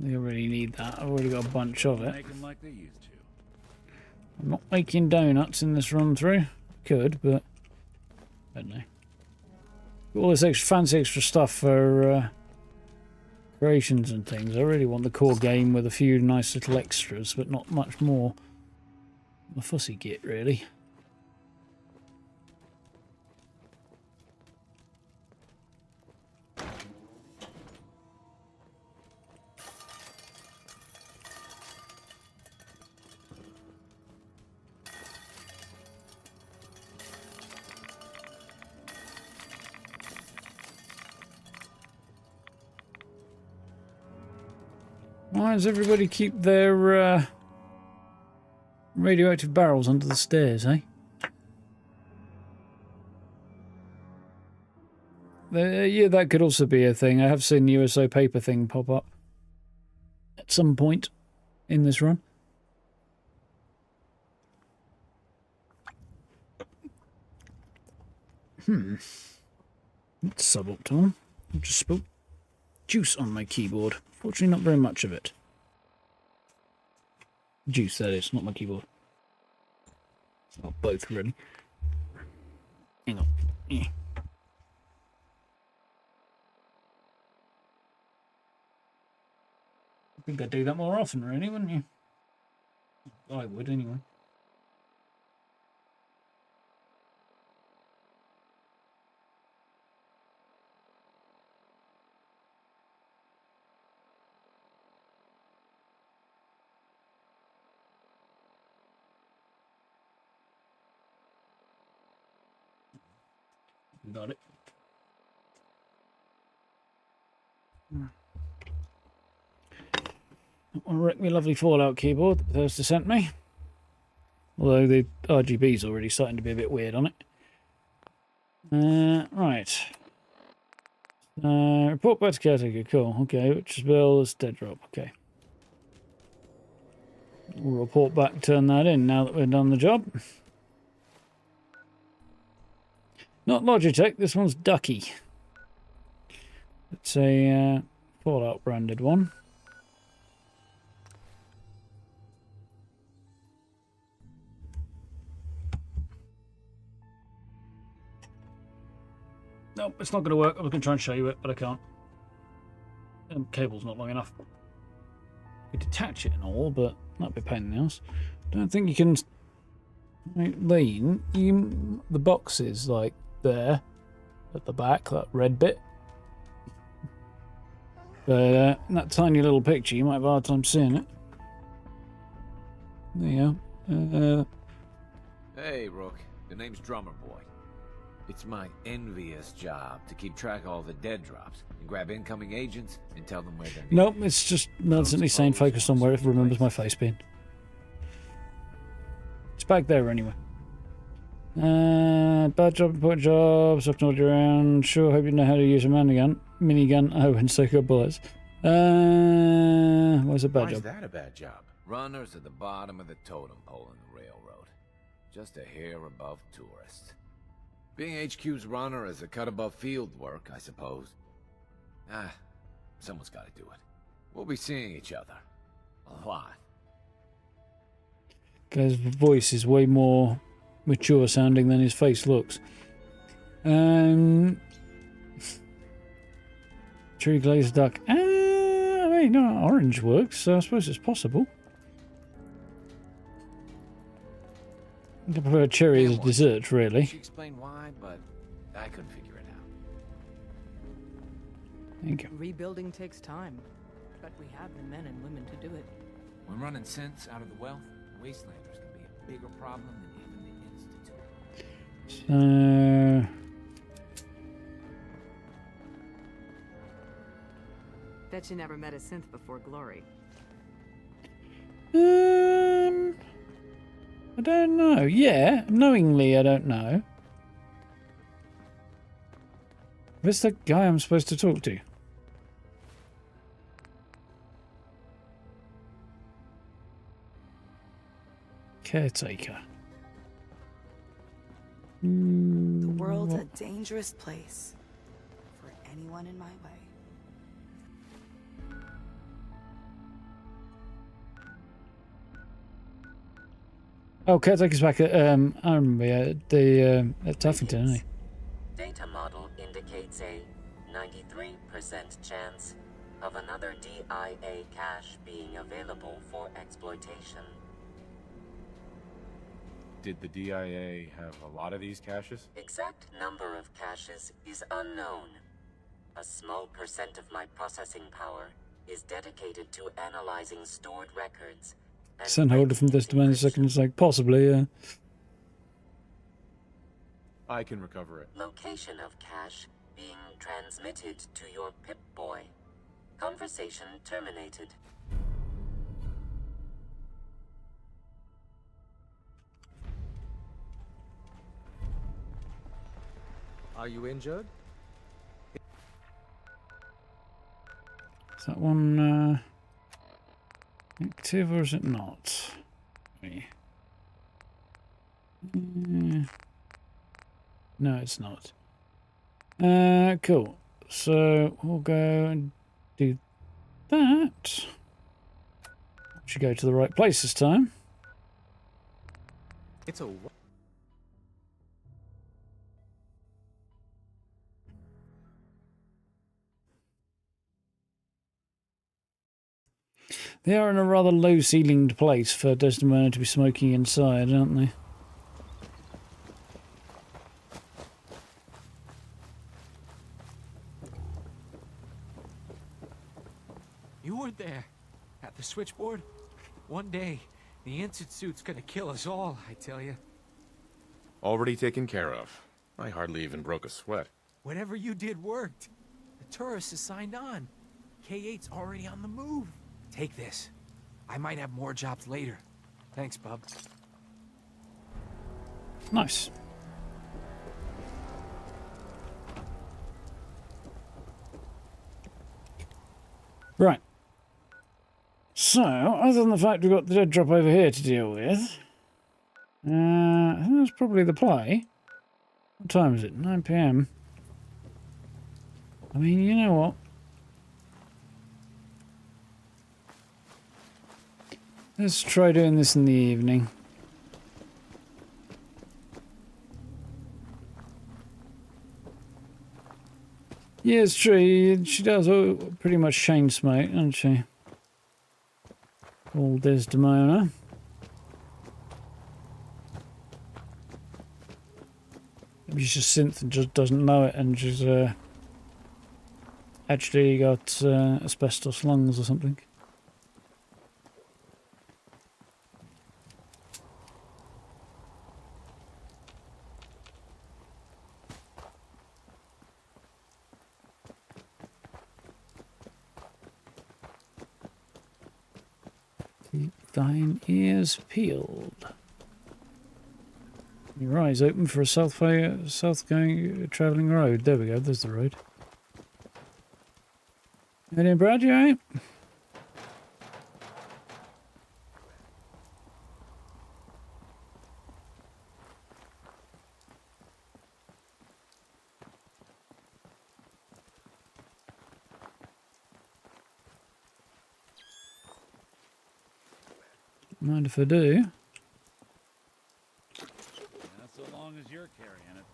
I already need that. I've already got a bunch of it. Make them like they used to. I'm not making donuts in this run through. Could, but I don't know. Got all this extra fancy extra stuff for creations and things. I really want the core game with a few nice little extras, but not much more. A fussy git, really. Why does everybody keep their Radioactive barrels under the stairs, eh? Yeah, that could also be a thing. I have seen the USO paper thing pop up at some point in this run. It's suboptimal. I just spilled juice on my keyboard. Fortunately, not very much of it. Juice, that is, not my keyboard. Well, both, really. Hang on. Yeah. I think I'd do that more often, really, wouldn't you? I would, anyway. Got it. I'll wreck my lovely Fallout keyboard that Bethesda sent me. Although the RGB's already starting to be a bit weird on it. Right. Report back to caretaker. Cool. Okay, which is Bill is dead drop. Okay. We'll report back, turn that in now that we've done the job. Not Logitech, this one's Ducky. It's a Fallout branded one. Nope, it's not going to work. I was going to try and show you it, but I can't. The cable's not long enough. You detach it and all, but that'd be a pain in the ass. Don't think you can lean. The box is like there at the back, that red bit. But that tiny little picture, you might have a hard time seeing it. There you go. Hey, Rook. The name's Drummer Boy. It's my envious job to keep track of all the dead drops and grab incoming agents and tell them where they're needed. Nope, it's just militantly staying focused on where it remembers my face being. It's back there anyway. Bad job, important job, sucking all around. Sure, hope you know how to use a minigun. Oh, and so good bullets. What's a bad Why job? is that a bad job? Runners at the bottom of the totem pole in the railroad. Just a hair above tourists. Being HQ's runner is a cut above field work, I suppose. Someone's got to do it. We'll be seeing each other. A lot. Guy's voice is way more mature sounding than his face looks. Cherry glazed duck. I mean, no, orange works, so I suppose it's possible. I prefer cherry as a dessert, really. She explained why, but I couldn't figure it out. Thank you. Rebuilding takes time, but we have the men and women to do it. When running sense out of the wealth, wastelanders can be a bigger problem than even the Institute. Bet you never met a synth before Glory. I don't know. Yeah, knowingly, I don't know. Where's the guy I'm supposed to talk to? Caretaker. The world's a dangerous place for anyone in my way. Oh, Caretaker's back at, I remember, at Tuffington, isn't he? Data model indicates a 93% chance of another DIA cache being available for exploitation. Did the DIA have a lot of these caches? Exact number of caches is unknown. A small percent of my processing power is dedicated to analyzing stored records. Send holder from this domain in a second. It's like, possibly, yeah. I can recover it. Location of cache being transmitted to your Pip-Boy. Conversation terminated. Are you injured? Is that one active or is it not? No, it's not. Cool. So we'll go and do that. Should go to the right place this time. It's a... They are in a rather low-ceilinged place for Desdemona to be smoking inside, aren't they? You were there, at the switchboard. One day, the Instant Suit's gonna kill us all, I tell you. Already taken care of. I hardly even broke a sweat. Whatever you did worked. The tourist is signed on. K8's already on the move. Take this. I might have more jobs later. Thanks, bub. Nice. Right. So, other than the fact we've got the dead drop over here to deal with, I think that's probably the play. What time is it? 9 PM. I mean, you know what? Let's try doing this in the evening. Yeah, it's true. She does pretty much chain smoke, doesn't she? Old Desdemona. Maybe she's just synth and just doesn't know it, and she's actually got asbestos lungs or something. Keep thine ears peeled. Your eyes open for a south-going travelling road. There we go. There's the road. Any Brad, you alright? Mind if I do? Not so long as you're carrying it.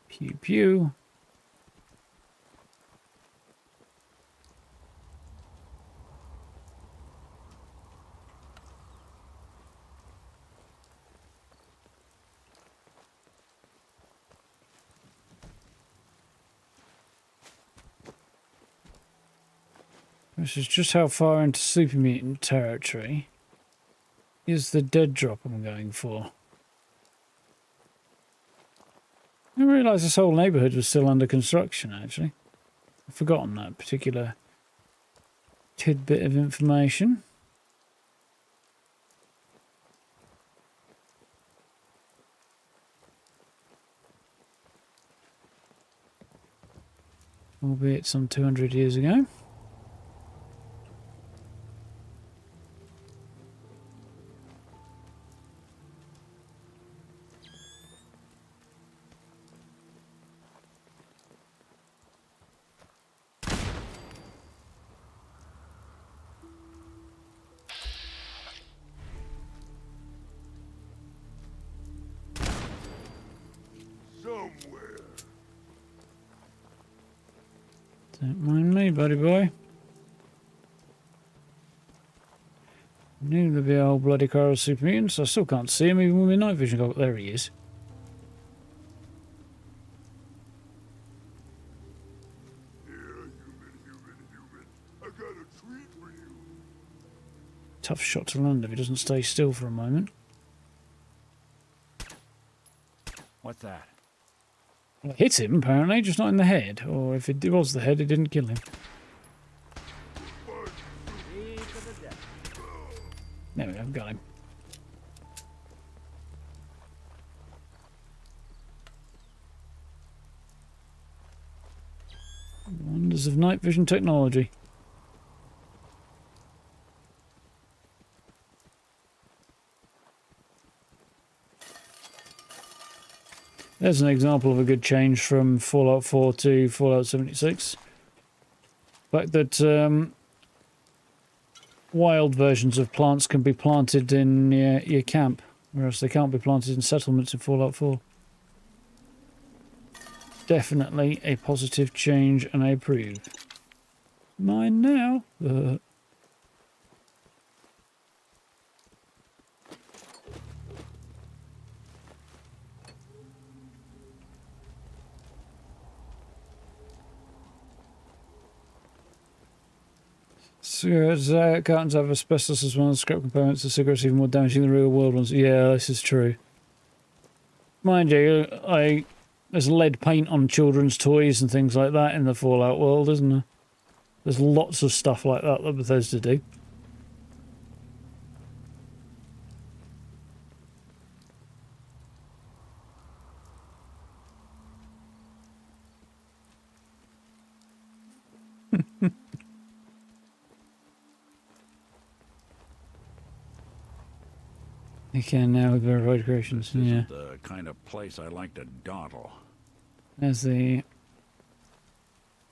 Pew pew. This is just how far into super mutant territory is the dead drop I'm going for. I didn't realise this whole neighbourhood was still under construction, actually. I've forgotten that particular tidbit of information. Albeit some 200 years ago. Don't mind me, buddy boy. Knew there'd be a whole bloody car of super mutants. I still can't see him even with my night vision. There he is. I got a treat for you. Tough shot to land if he doesn't stay still for a moment. What's that? Well, it hit him, apparently, just not in the head. Or if it was the head, it didn't kill him. There we go, got him. Wonders of night vision technology. There's an example of a good change from Fallout 4 to Fallout 76. The fact that wild versions of plants can be planted in your camp, whereas they can't be planted in settlements in Fallout 4. Definitely a positive change, and I approve. Mine now. Cigarettes cartons have asbestos as one of the scrap components of cigarettes, even more damaging than the real world ones. Yeah, this is true. Mind you, there's lead paint on children's toys and things like that in the Fallout world, isn't there? There's lots of stuff like that that Bethesda do. You can now with verified creations. This Yeah. isn't the kind of place I like to dawdle. There's the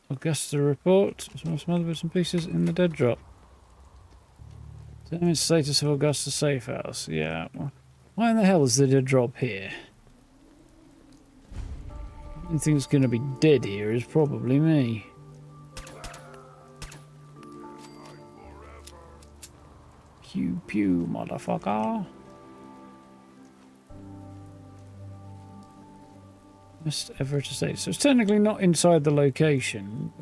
Augusta report. Some other bits and pieces in the dead drop. Determine status of Augusta safe house. Yeah. Why in the hell is the dead drop here? The only thing that's going to be dead here is probably me. Pew pew, motherfucker. Must ever to say. So it's technically not inside the location.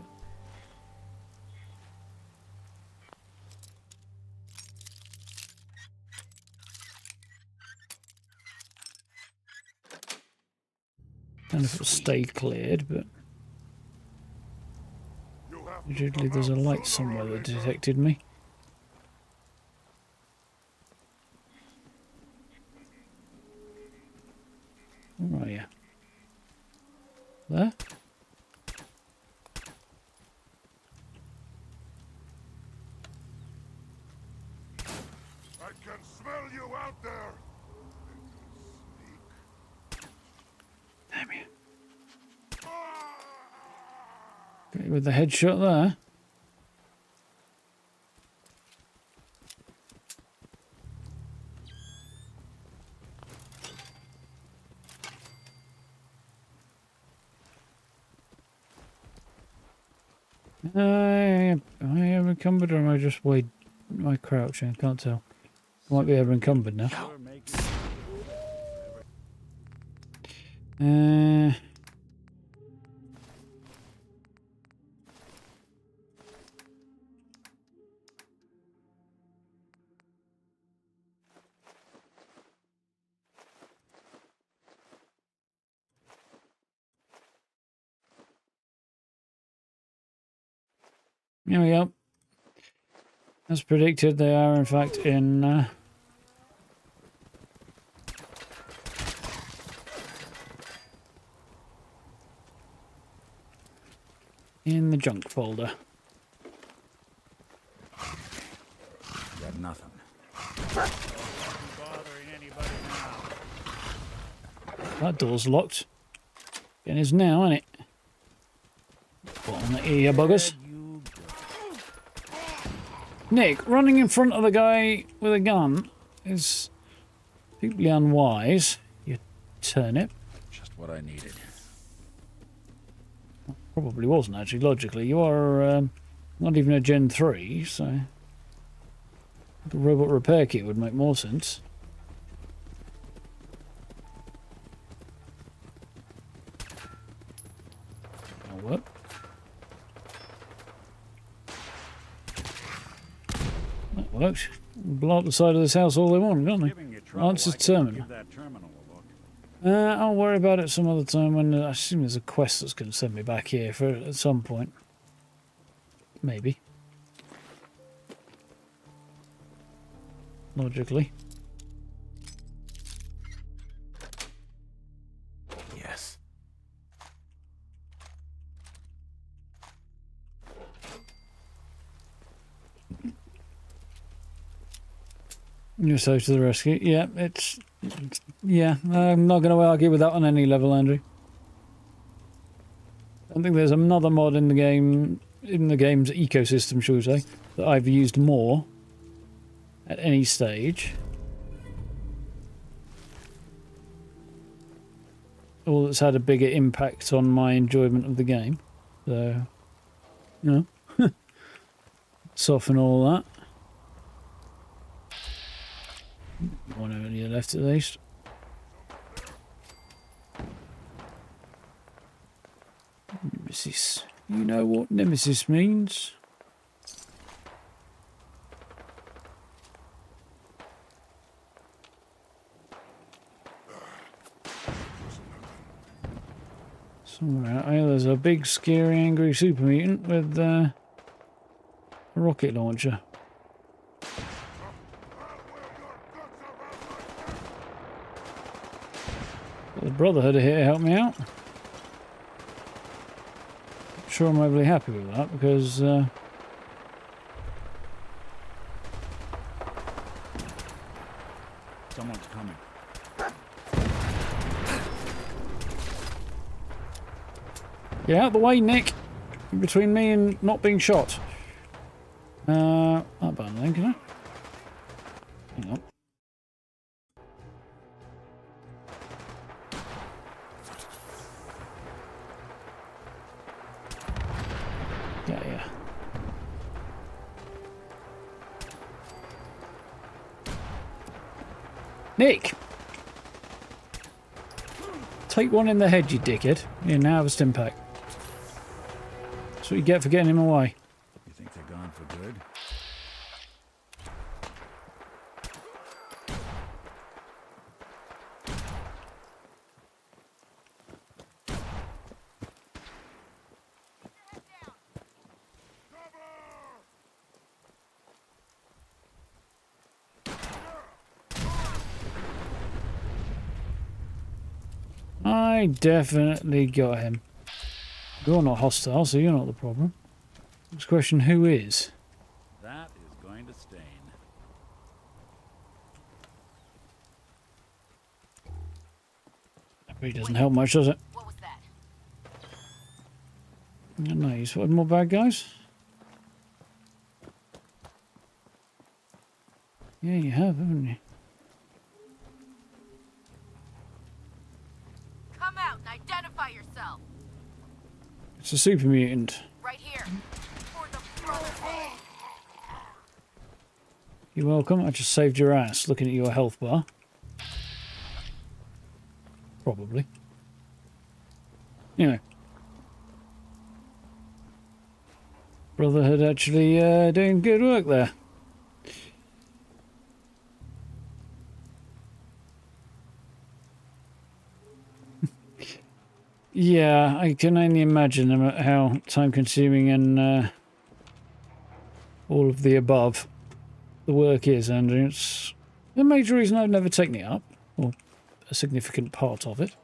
Don't know if it'll stay cleared, but usually there's a light somewhere that detected me. Where are you? There? I can smell you out there. Damn you. Got you with the headshot there. Am I ever encumbered or am I just crouching? I can't tell. I might be ever encumbered now. Here we go. As predicted, they are in fact in the junk folder. Got nothing. Bothering anybody now. That door's locked. It is now, isn't it? Put on the ear buggers. Nick, running in front of the guy with a gun is deeply unwise. You turnip. Just what I needed. Probably wasn't actually, logically. You are not even a Gen 3, so the robot repair kit would make more sense. That'll work. That works. Blow up the side of this house all they want, can't they? Answer's terminal. I'll worry about it some other time when I assume there's a quest that's going to send me back here for at some point. Maybe. Logically. Yes. You're so to the rescue. Yeah, yeah, I'm not going to argue with that on any level, Andrew. I think there's another mod in the game, in the game's ecosystem, shall we say, that I've used more at any stage. Or that's had a bigger impact on my enjoyment of the game. So, you know, soften all that. One only left at least. Nemesis. You know what Nemesis means? Somewhere out here there's a big, scary, angry super mutant with a rocket launcher. The Brotherhood are here to help me out. I'm sure I'm overly happy with that because Someone's coming. get out of the way, Nick. Between me and not being shot. That button then, can I? Hang on. Yeah. Nick! Take one in the head, you dickhead. Yeah, now have a stim pack. That's what you get for getting him away. You think they're gone for good? I definitely got him. You're not hostile, so you're not the problem. Next question, who is? That is going to stain. That really doesn't help much, does it? What was that? No, you spotted more bad guys? Yeah, you have, haven't you? Come out and identify yourself. It's a super mutant. Right here. For the Brotherhood. You're welcome. I just saved your ass looking at your health bar. Probably. Anyway. Brotherhood actually doing good work there. Yeah, I can only imagine how time-consuming and all of the above the work is, Andrew. It's the major reason I've never taken it up, or a significant part of it.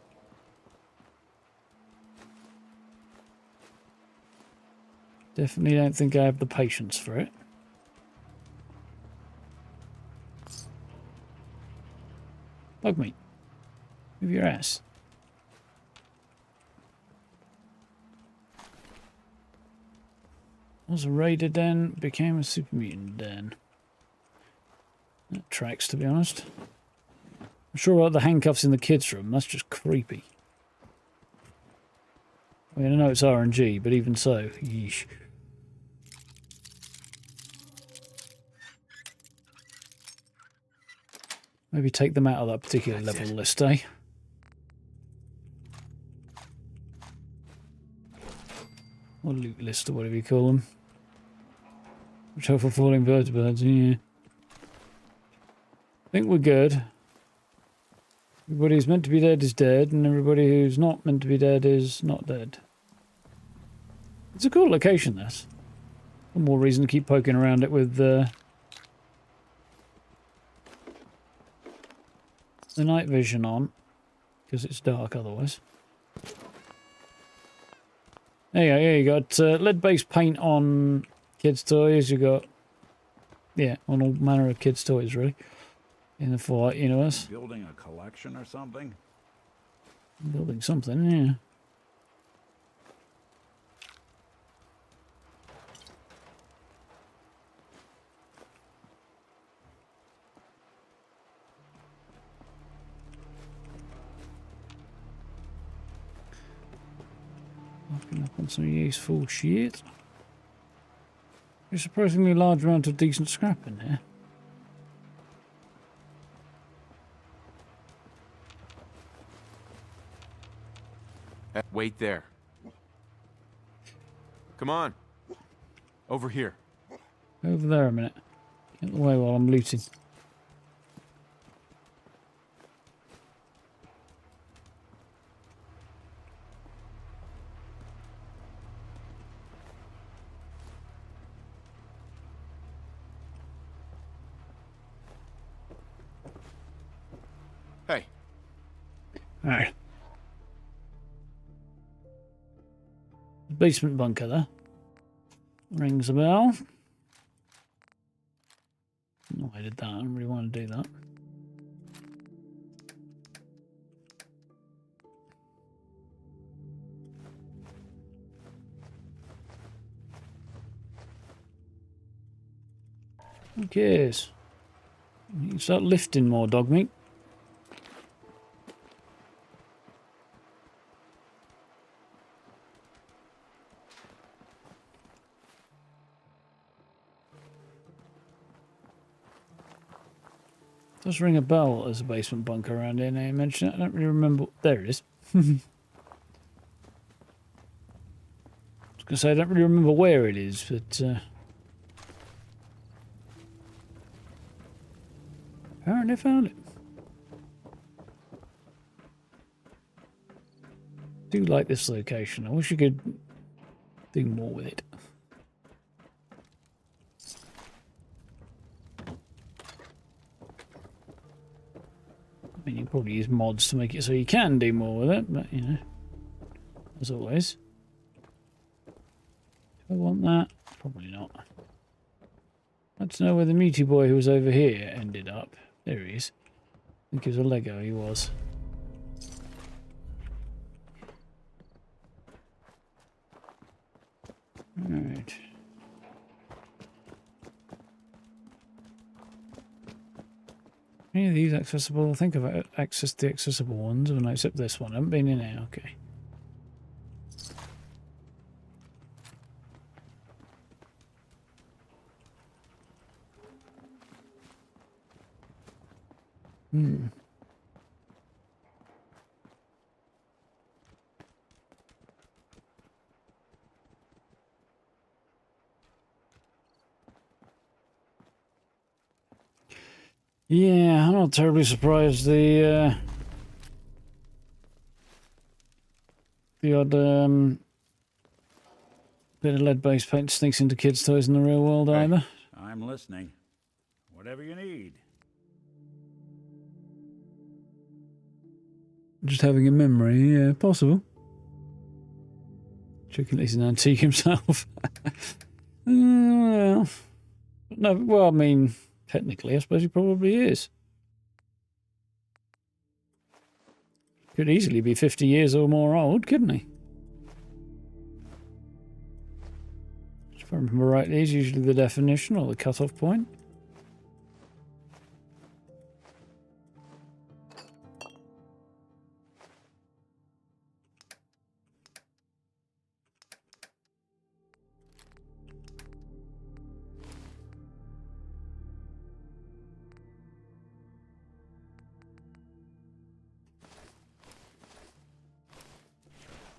Definitely don't think I have the patience for it. Bug meat. Move your ass. Was a raider den, became a super mutant den. That tracks, to be honest. I'm sure about the handcuffs in the kids' room. That's just creepy. I mean, I know it's RNG, but even so, yeesh. Maybe take them out of that particular level list, eh? Or loot list, or whatever you call them. Which for falling vertebrates, yeah. I think we're good. Everybody who's meant to be dead is dead, and everybody who's not meant to be dead is not dead. It's a cool location, this. One more reason to keep poking around it with the night vision on, because it's dark otherwise. There you go, yeah, you got lead-based paint on kids' toys, you got, yeah, on all manner of kids' toys, really. in the Fallout universe. Building a collection or something? Building something, yeah. Looking up on some useful shit. There's a surprisingly large amount of decent scrap in here. Wait there. Come on. Over here. Over there a minute. Get away while I'm looting. Hey. Alright. Basement bunker there. Rings a bell. No, I did that. I don't really want to do that. Who cares? You can start lifting more dog meat. Does ring a bell as a basement bunker around here now you mention it. I don't really remember. There it is. I was going to say I don't really remember where it is, but apparently I found it. I do like this location. I wish you could do more with it. I mean, you probably use mods to make it so you can do more with it, but you know, as always. Do I want that? Probably not. Let's know where the meaty boy who was over here ended up. There he is. I think he was a Lego, he was. Alright. Any of these accessible? I think I've accessed the accessible ones, haven't I? Except this one. I haven't been in there, okay. Yeah, I'm not terribly surprised the odd bit of lead-based paint sneaks into kids' toys in the real world either. I'm listening. Whatever you need. Just having a memory, yeah, possible. Checking he's an antique himself. Well, no, well, I mean, technically, I suppose he probably is. Could easily be 50 years or more old, couldn't he? If I remember rightly, is usually the definition or the cut-off point.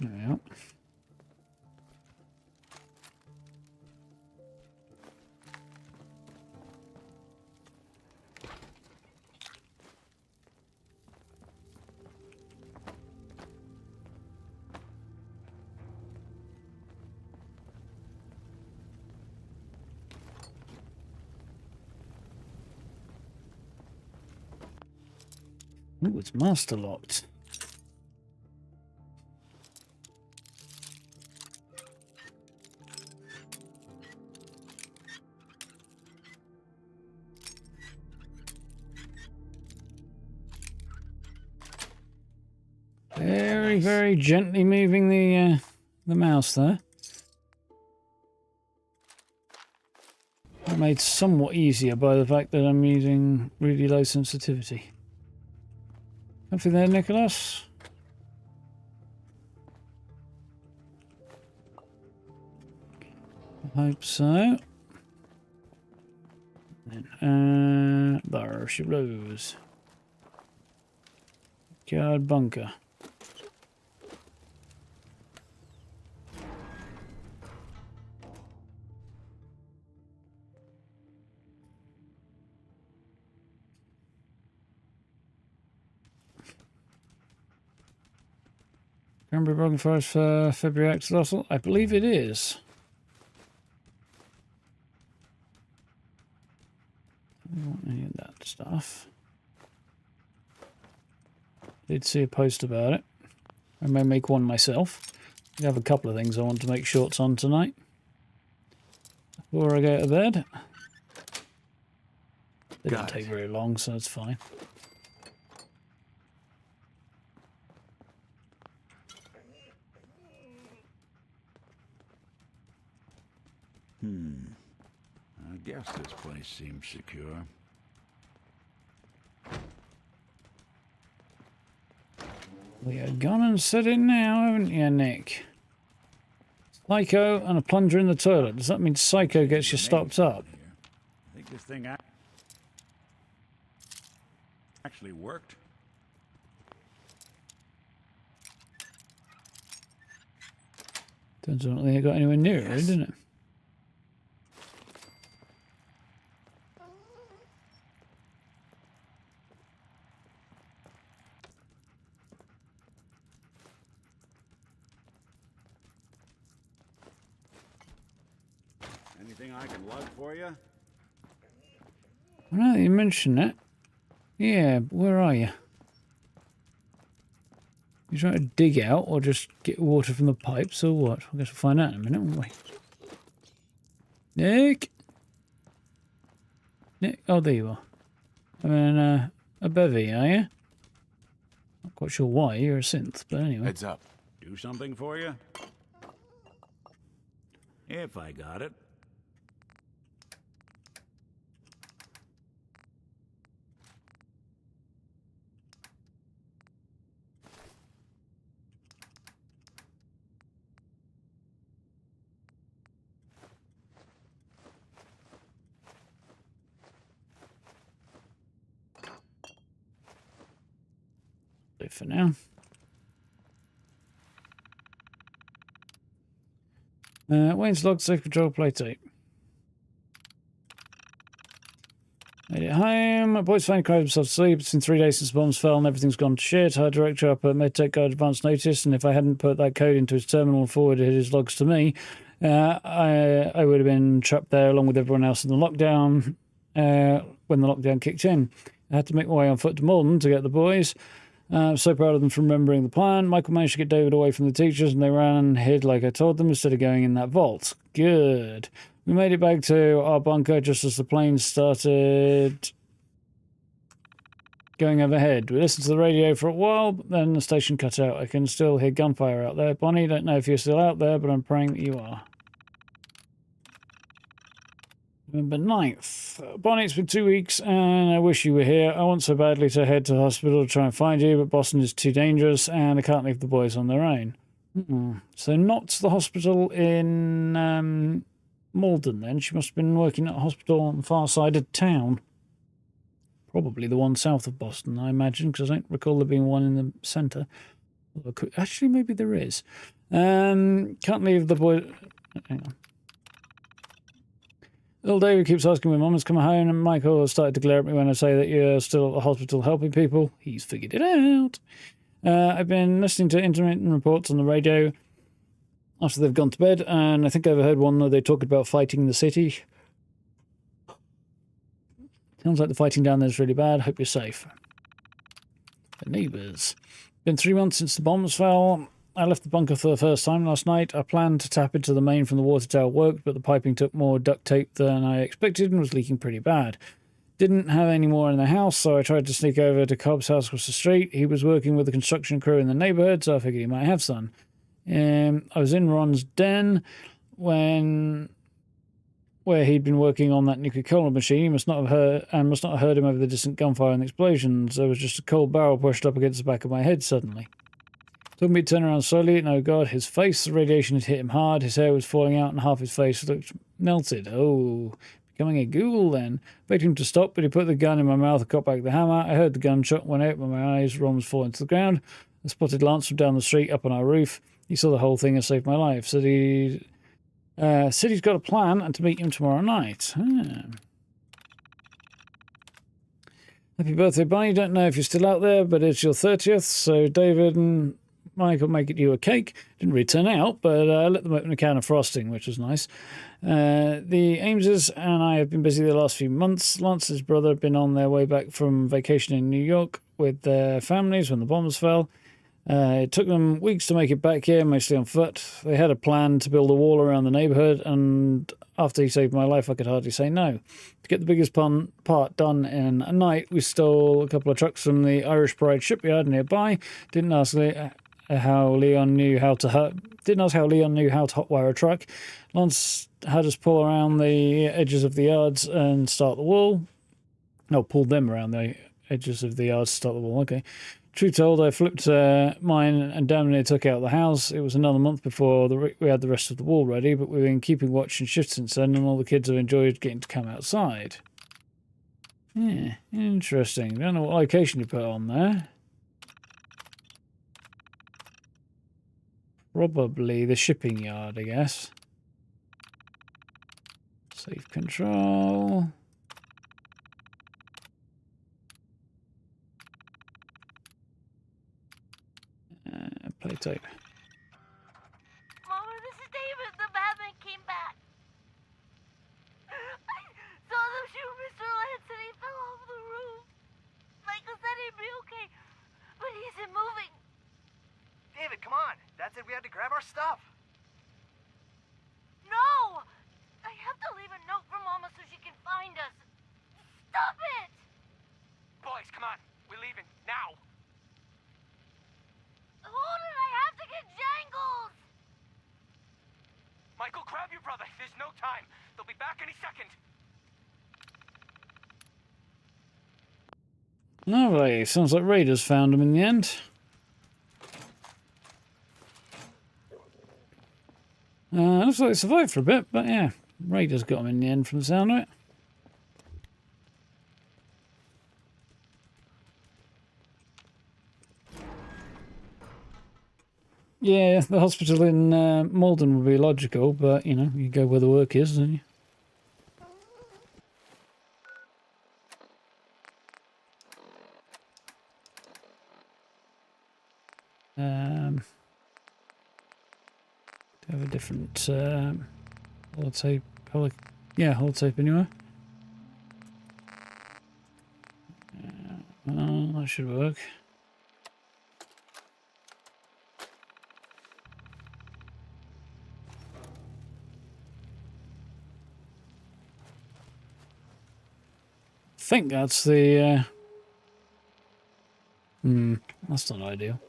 Yeah. Ooh, it's master locked. Very, very gently moving the mouse there. Made somewhat easier by the fact that I'm using really low sensitivity. Nothing there, Nicholas? I hope so. There she goes. Guard bunker. Cranberry Broken Forest for February Axolotl? I believe it is. I don't want any of that stuff. Did see a post about it. I may make one myself. I have a couple of things I want to make shorts on tonight. Before I go to bed. They don't take very long, so it's fine. I guess this place seems secure. We are gone and said it now, haven't you, Nick? Psycho and a plunger in the toilet. Does that mean Psycho gets you stopped up? I think this thing actually worked. Turns out they got anywhere near it, didn't it? Anything I can lug for you? Well, now that you mention that, yeah, where are you? You trying to dig out or just get water from the pipes or what? I guess we'll find out in a minute, won't we? Nick? Nick? Oh, there you are. I mean, a bevy, are you? Not quite sure why, you're a synth, but anyway. Heads up. Do something for you? If I got it. For now. Wayne's log, safe control play tape. Made it home. Boys finally cried himself to sleep. It's been 3 days since bombs fell and everything's gone to shit. Our director up at MedTech got advance notice, and if I hadn't put that code into his terminal and forwarded his logs to me, I would have been trapped there along with everyone else in the lockdown when the lockdown kicked in. I had to make my way on foot to Malden to get the boys. I'm so proud of them for remembering the plan. Michael managed to get David away from the teachers, and they ran and hid like I told them instead of going in that vault. Good. We made it back to our bunker just as the planes started going overhead. We listened to the radio for a while, but then the station cut out. I can still hear gunfire out there. Bonnie, don't know if you're still out there, but I'm praying that you are. November 9th. Bonnie, it's been 2 weeks and I wish you were here. I want so badly to head to the hospital to try and find you, but Boston is too dangerous and I can't leave the boys on their own. So not the hospital in Malden then. She must have been working at a hospital on the far side of town. Probably the one south of Boston, I imagine, because I don't recall there being one in the centre. Actually, maybe there is. Can't leave the boys... Hang on. Little David keeps asking when Mum has come home, and Michael has started to glare at me when I say that you're still at the hospital helping people. He's figured it out. I've been listening to intermittent reports on the radio after they've gone to bed, and I think I overheard one where they talked about fighting in the city. Sounds like the fighting down there is really bad. Hope you're safe. The neighbours. Been 3 months since the bombs fell. I left the bunker for the first time last night. I planned to tap into the main from the water tower worked, but the piping took more duct tape than I expected and was leaking pretty bad. Didn't have any more in the house, so I tried to sneak over to Cobb's house across the street. He was working with the construction crew in the neighborhood, so I figured he might have some. I was in Ron's den where he'd been working on that nuclear cola machine. He must not have heard him over the distant gunfire and explosions. There was just a cold barrel pushed up against the back of my head suddenly. Took me to turn around slowly, and oh god, his face, the radiation had hit him hard. His hair was falling out, and half his face looked melted. Oh, becoming a ghoul then. Begged him to stop, but he put the gun in my mouth and got back the hammer. I heard the gunshot, went out with my eyes. Ron was falling to the ground. I spotted Lance from down the street up on our roof. He saw the whole thing and saved my life. Said he's got a plan and to meet him tomorrow night. Happy birthday, Bonnie. Don't know if you're still out there, but it's your 30th, so David and Michael make you a cake. Didn't really turn out, but I let them open a can of frosting, which was nice. The Ameses and I have been busy the last few months. Lance's brother had been on their way back from vacation in New York with their families when the bombs fell. It took them weeks to make it back here, mostly on foot. They had a plan to build a wall around the neighborhood, and after he saved my life, I could hardly say no. To get the biggest part done in a night, we stole a couple of trucks from the Irish Pride shipyard nearby. Didn't ask how Leon knew how to hotwire a truck. Lance had us pull around the edges of the yards and start the wall. No, pulled them around the edges of the yards to start the wall. Okay. True told, I flipped mine and damn near took out the house. It was another month before we had the rest of the wall ready, but we've been keeping watch and shift since then, and all the kids have enjoyed getting to come outside. Yeah, interesting. Don't know what location you put on there. Probably the shipping yard, I guess. Safe control. Play tape. Mama, this is David. The Batman came back. I saw them shoot Mr. Lance and he fell off the roof. Michael said he'd be okay, but he isn't moving. David, come on. Dad said we had to grab our stuff. No! I have to leave a note for Mama so she can find us. Stop it! Boys, come on. We're leaving now. Hold it, I have to get Jangles! Michael, grab your brother. There's no time. They'll be back any second. Lovely. Sounds like Raiders found him in the end. Looks like they survived for a bit, but yeah, Raiders got him in the end from the sound of it. Yeah, the hospital in Malden would be logical, but, you know, you go where the work is, don't you? Do you have a different holotape? Yeah, holotape anyway. That should work. I think that's the that's not ideal.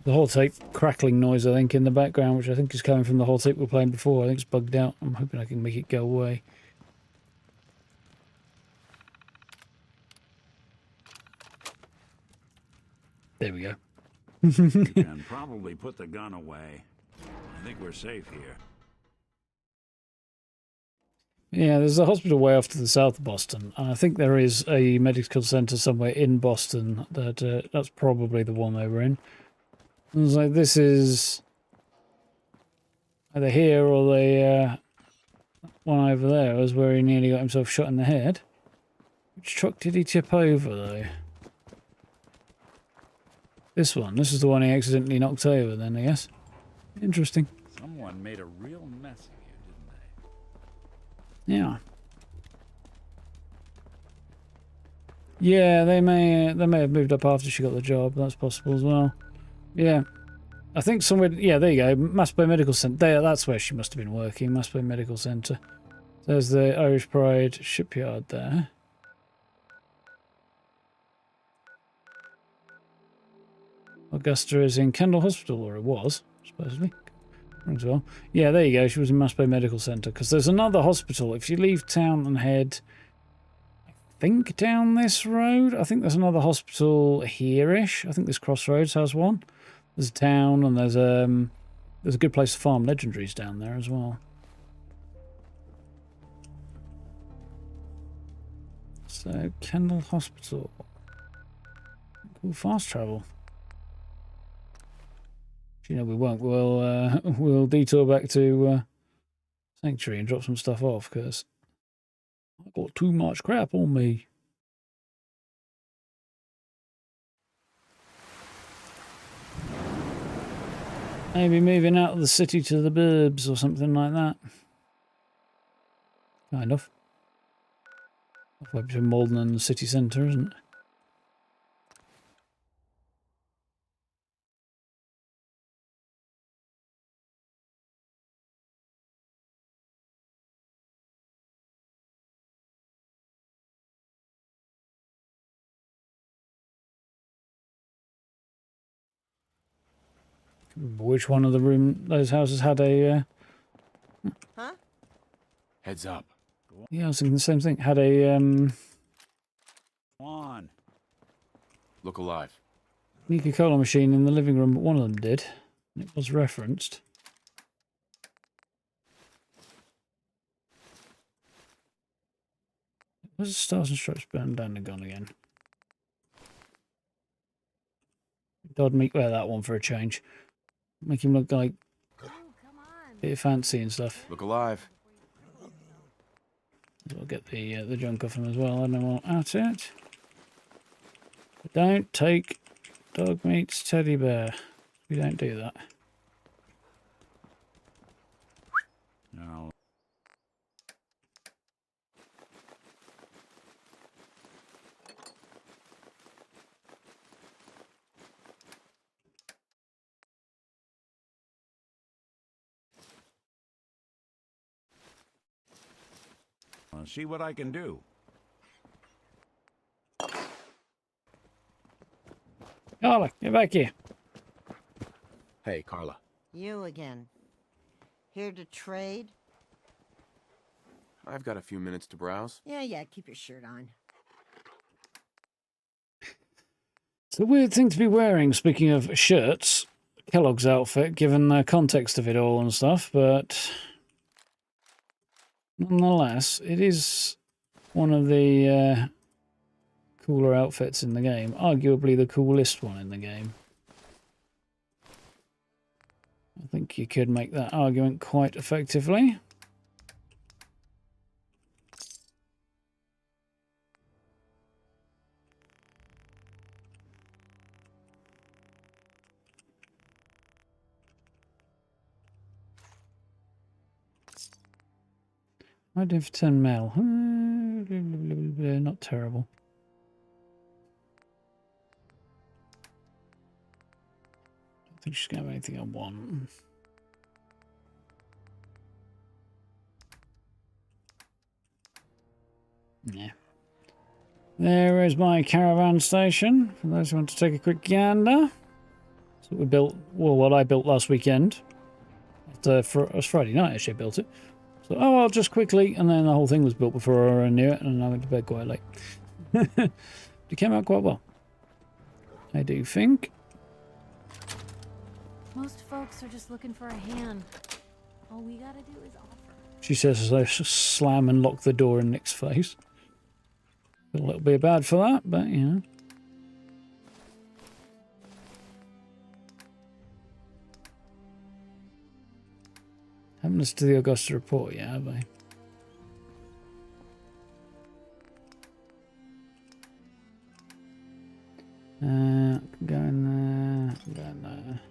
The whole tape crackling noise, I think, in the background, which I think is coming from the whole tape we were playing before. I think it's bugged out. I'm hoping I can make it go away. There we go. You can probably put the gun away. I think we're safe here. Yeah, there's a hospital way off to the south of Boston, and I think there is a medical centre somewhere in Boston that that's probably the one they were in. And it's like, this is either here or the one over there was where he nearly got himself shot in the head. Which truck did he tip over, though? This one. This is the one he accidentally knocked over, then, I guess. Interesting. Someone made a real mess of you, didn't Yeah. Yeah, they may have moved up after she got the job. That's possible as well. Yeah. I think somewhere... Yeah, there you go. Mass Bay Medical Centre. There, that's where she must have been working. Mass Bay Medical Centre. There's the Irish Pride shipyard there. Augusta is in Kendal Hospital, or it was, supposedly. As well. Yeah, there you go. She was in Mass Bay Medical Centre. Because there's another hospital. If you leave town and head, I think, down this road. I think there's another hospital here-ish. I think this Crossroads has one. There's a town, and there's a good place to farm legendaries down there as well. So, Kendal Hospital. Cool fast travel. You know, we won't. We'll detour back to Sanctuary and drop some stuff off because I've got too much crap on me. Maybe moving out of the city to the burbs or something like that. Kind of. Halfway between Malden and the city centre, isn't it? Which one of those houses had a... Huh? Heads up. Yeah, I was thinking the same thing. Had a... Come on. Look alive. Coca-Cola machine in the living room, but one of them did. It was referenced. Where's the Stars and Stripes bandana gone again? God, wear that one for a change. Make him look like a bit fancy and stuff. Look alive. I'll get the junk off him as well. I don't want at it. But don't take dog meat's teddy bear. We don't do that. No. I'll see what I can do. Carla, get back here. Hey, Carla. You again. Here to trade? I've got a few minutes to browse. Yeah, keep your shirt on. It's a weird thing to be wearing, speaking of shirts. Kellogg's outfit, given the context of it all and stuff, but... nonetheless, it is one of the cooler outfits in the game. Arguably the coolest one in the game. I think you could make that argument quite effectively. I did for 10 mil. Not terrible. I don't think she's going to have anything I want. Yeah. There is my caravan station. For those who want to take a quick gander. That's what we built. Well, what I built last weekend. It was Friday night actually I built it. So, oh, I'll just quickly, and then the whole thing was built before I knew it, and I went to bed quite late. It came out quite well, I do think. Most folks are just looking for a hand. All we gotta do is offer. She says as I slam and lock the door in Nick's face. Feel a little bit bad for that, but you know. Haven't listened to the Augusta report yet, have I? Go in there, go in there.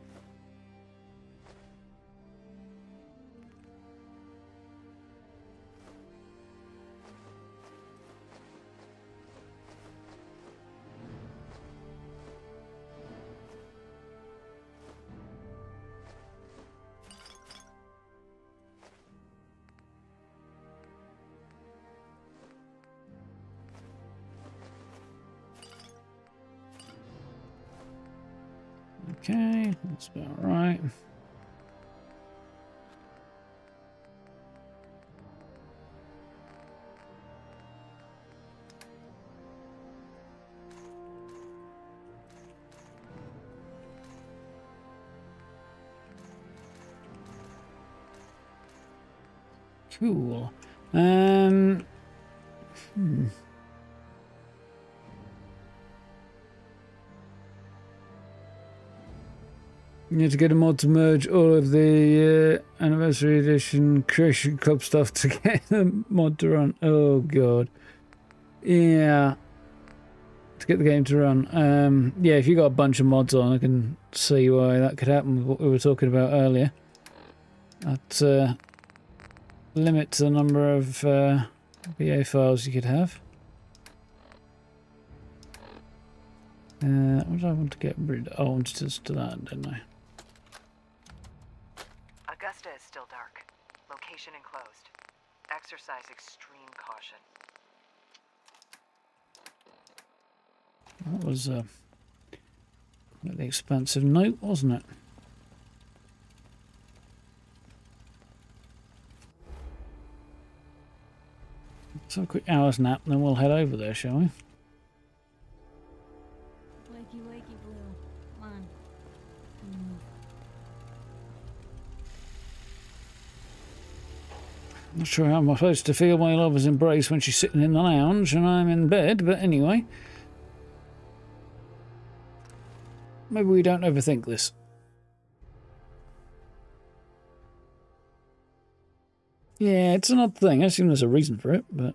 Okay, that's about right. Cool. You need to get a mod to merge all of the Anniversary Edition Creation Club stuff to get the mod to run. Oh, God. Yeah. To get the game to run. Yeah, if you got a bunch of mods on, I can see why that could happen with what we were talking about earlier. That limits the number of VA files you could have. What did I want to get rid of? Oh, I wanted to do that, didn't I? Augusta is still dark. Location enclosed. Exercise extreme caution. That was the expansive note, wasn't it? Let's have a quick hour's nap, and then we'll head over there, shall we? Wakey, wakey, Blue. Come on. Not sure how I'm supposed to feel my lover's embrace when she's sitting in the lounge and I'm in bed, but anyway. Maybe we don't overthink this. Yeah, it's an odd thing. I assume there's a reason for it, but...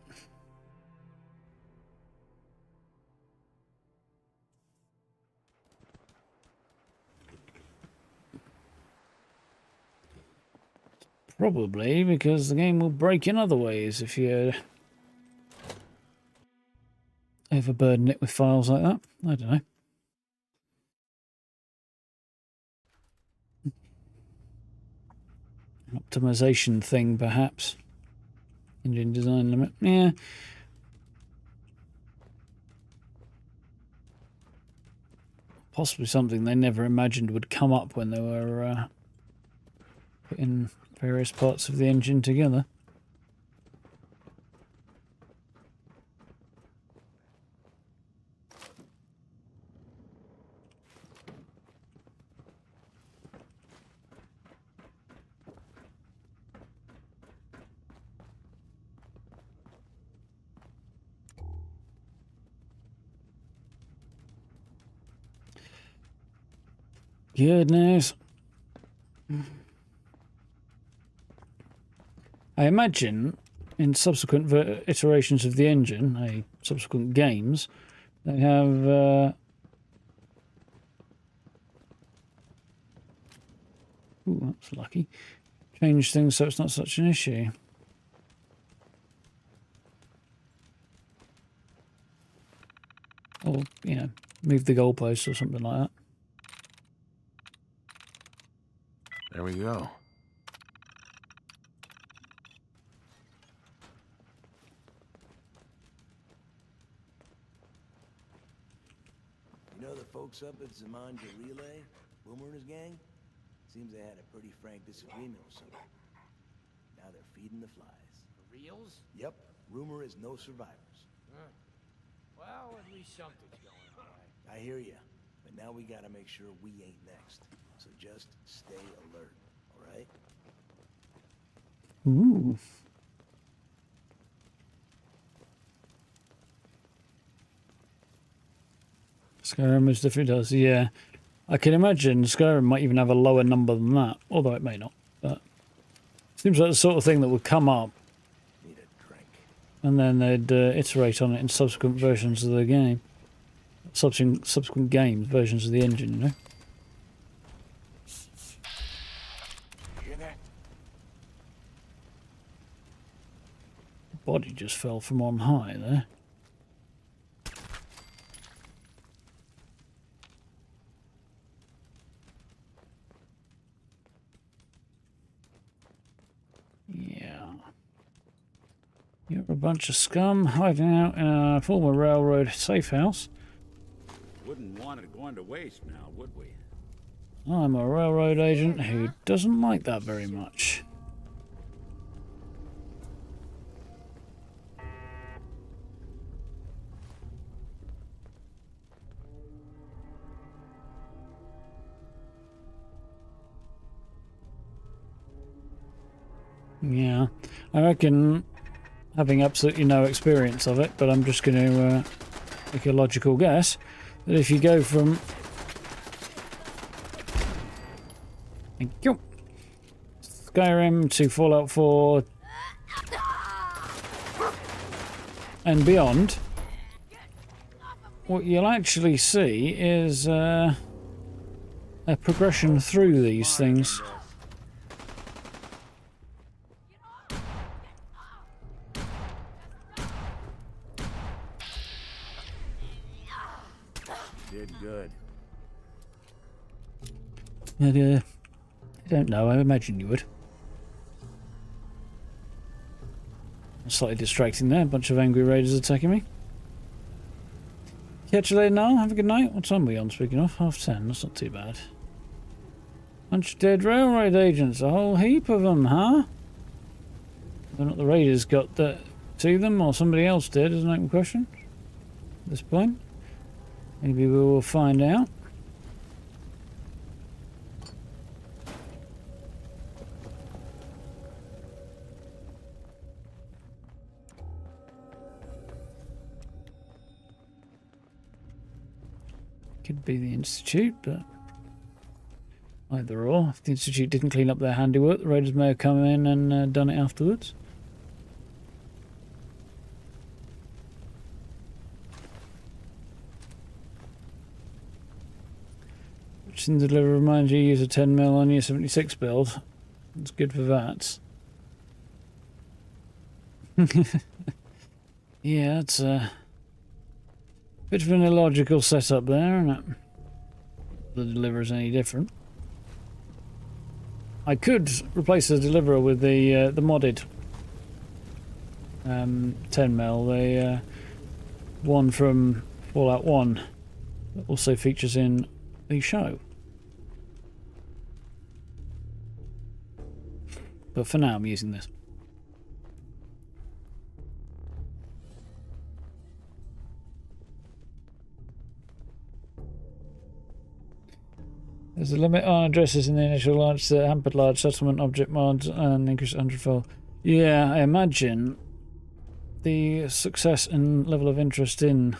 Probably because the game will break in other ways if you overburden it with files like that. I don't know. Optimization thing, perhaps. Engine design limit. Yeah. Possibly something they never imagined would come up when they were putting various parts of the engine together. Goodness. I imagine in subsequent iterations of the engine, subsequent games, they have ooh, that's lucky. Change things so it's not such an issue. Or, you know, move the goalposts or something like that. There we go. You know the folks up at Zamanja Relay? Boomer and his gang? Seems they had a pretty frank disagreement with somebody. Now they're feeding the flies. For reals? Yep. Rumor is no survivors. Well, at least something's going on. I hear ya. But now we gotta make sure we ain't next. So just stay alert, alright? Ooh. Skyrim most definitely does, yeah. I can imagine Skyrim might even have a lower number than that, although it may not. But seems like the sort of thing that would come up, and then they'd iterate on it in subsequent versions of the game, subsequent games, versions of the engine, you know. Hear that? The body just fell from on high there. Yeah. You're a bunch of scum hiding out in a former railroad safe house. Wouldn't want it going to waste now, would we? I'm a railroad agent who doesn't like that very much. Yeah, I reckon, having absolutely no experience of it, but I'm just going to make a logical guess, that if you go from... Thank you. Skyrim to Fallout 4 and beyond, what you'll actually see is a progression through these things. Did good. I don't know, I imagine you would. Slightly distracting there, a bunch of angry raiders attacking me. Catch you later now, have a good night. What time are we on, speaking of? 10:30, that's not too bad. Bunch of dead railroad agents, a whole heap of them, huh? Whether or not the raiders got that to them, or somebody else did, is an open question at this point. Maybe we will find out. Could be the Institute, but either or. If the Institute didn't clean up their handiwork, the raiders may have come in and done it afterwards. Which in deliver reminds you use a 10mm on your 76 build. It's good for that. Yeah, it's a bit of an illogical setup there, isn't it? The deliverer's any different. I could replace the deliverer with the modded 10mm, the one from Fallout 1 that also features in the show. But for now I'm using this. There's a limit on addresses in the initial launch that hampered large settlement object mods and increased 100-fold. Yeah, I imagine the success and level of interest in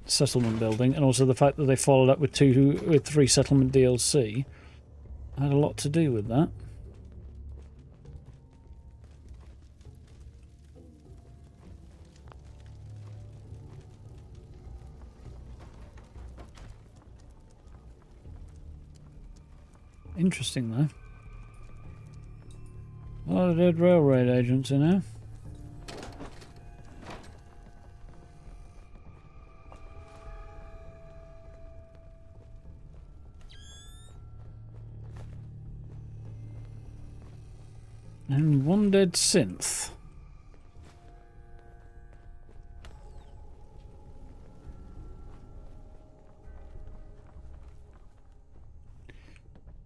settlement building, and also the fact that they followed up with 3 settlement DLC, had a lot to do with that. Interesting though. A lot of dead railroad agents in here. And one dead synth.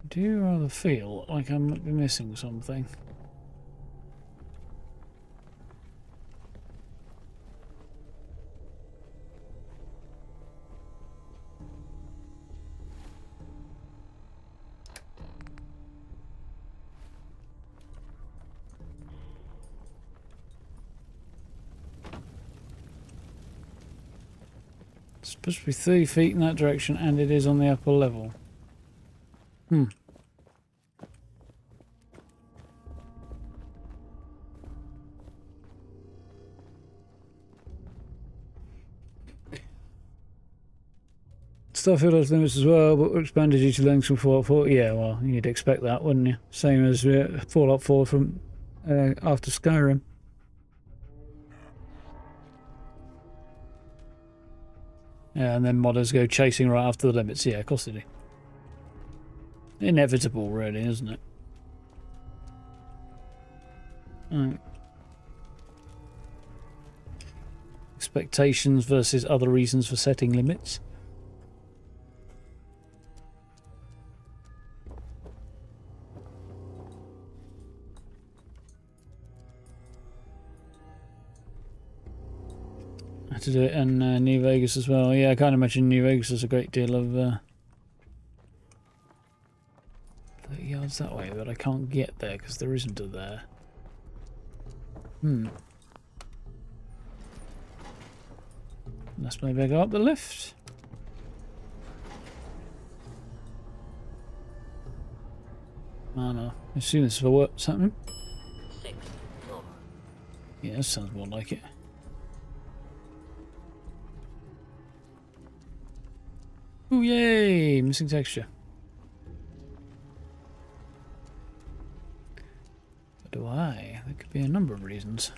Do you rather feel like I might be missing something? It's supposed to be 30 feet in that direction, and it is on the upper level. Starfield has limits as well, but were expanded due to lengths from Fallout 4. Yeah, well, you'd expect that, wouldn't you? Same as Fallout 4 from after Skyrim. Yeah, and then modders go chasing right after the limits. Yeah, of course they do. Inevitable, really, isn't it? Right. Expectations versus other reasons for setting limits. to do it in New Vegas as well. Yeah, I can't imagine New Vegas has a great deal of 30 yards that way, but I can't get there because there isn't a there. Unless maybe I go up the lift. Oh no, I assume this is for what's happening. Yeah, that sounds more like it. Oh yay! Missing texture. But why? There could be a number of reasons.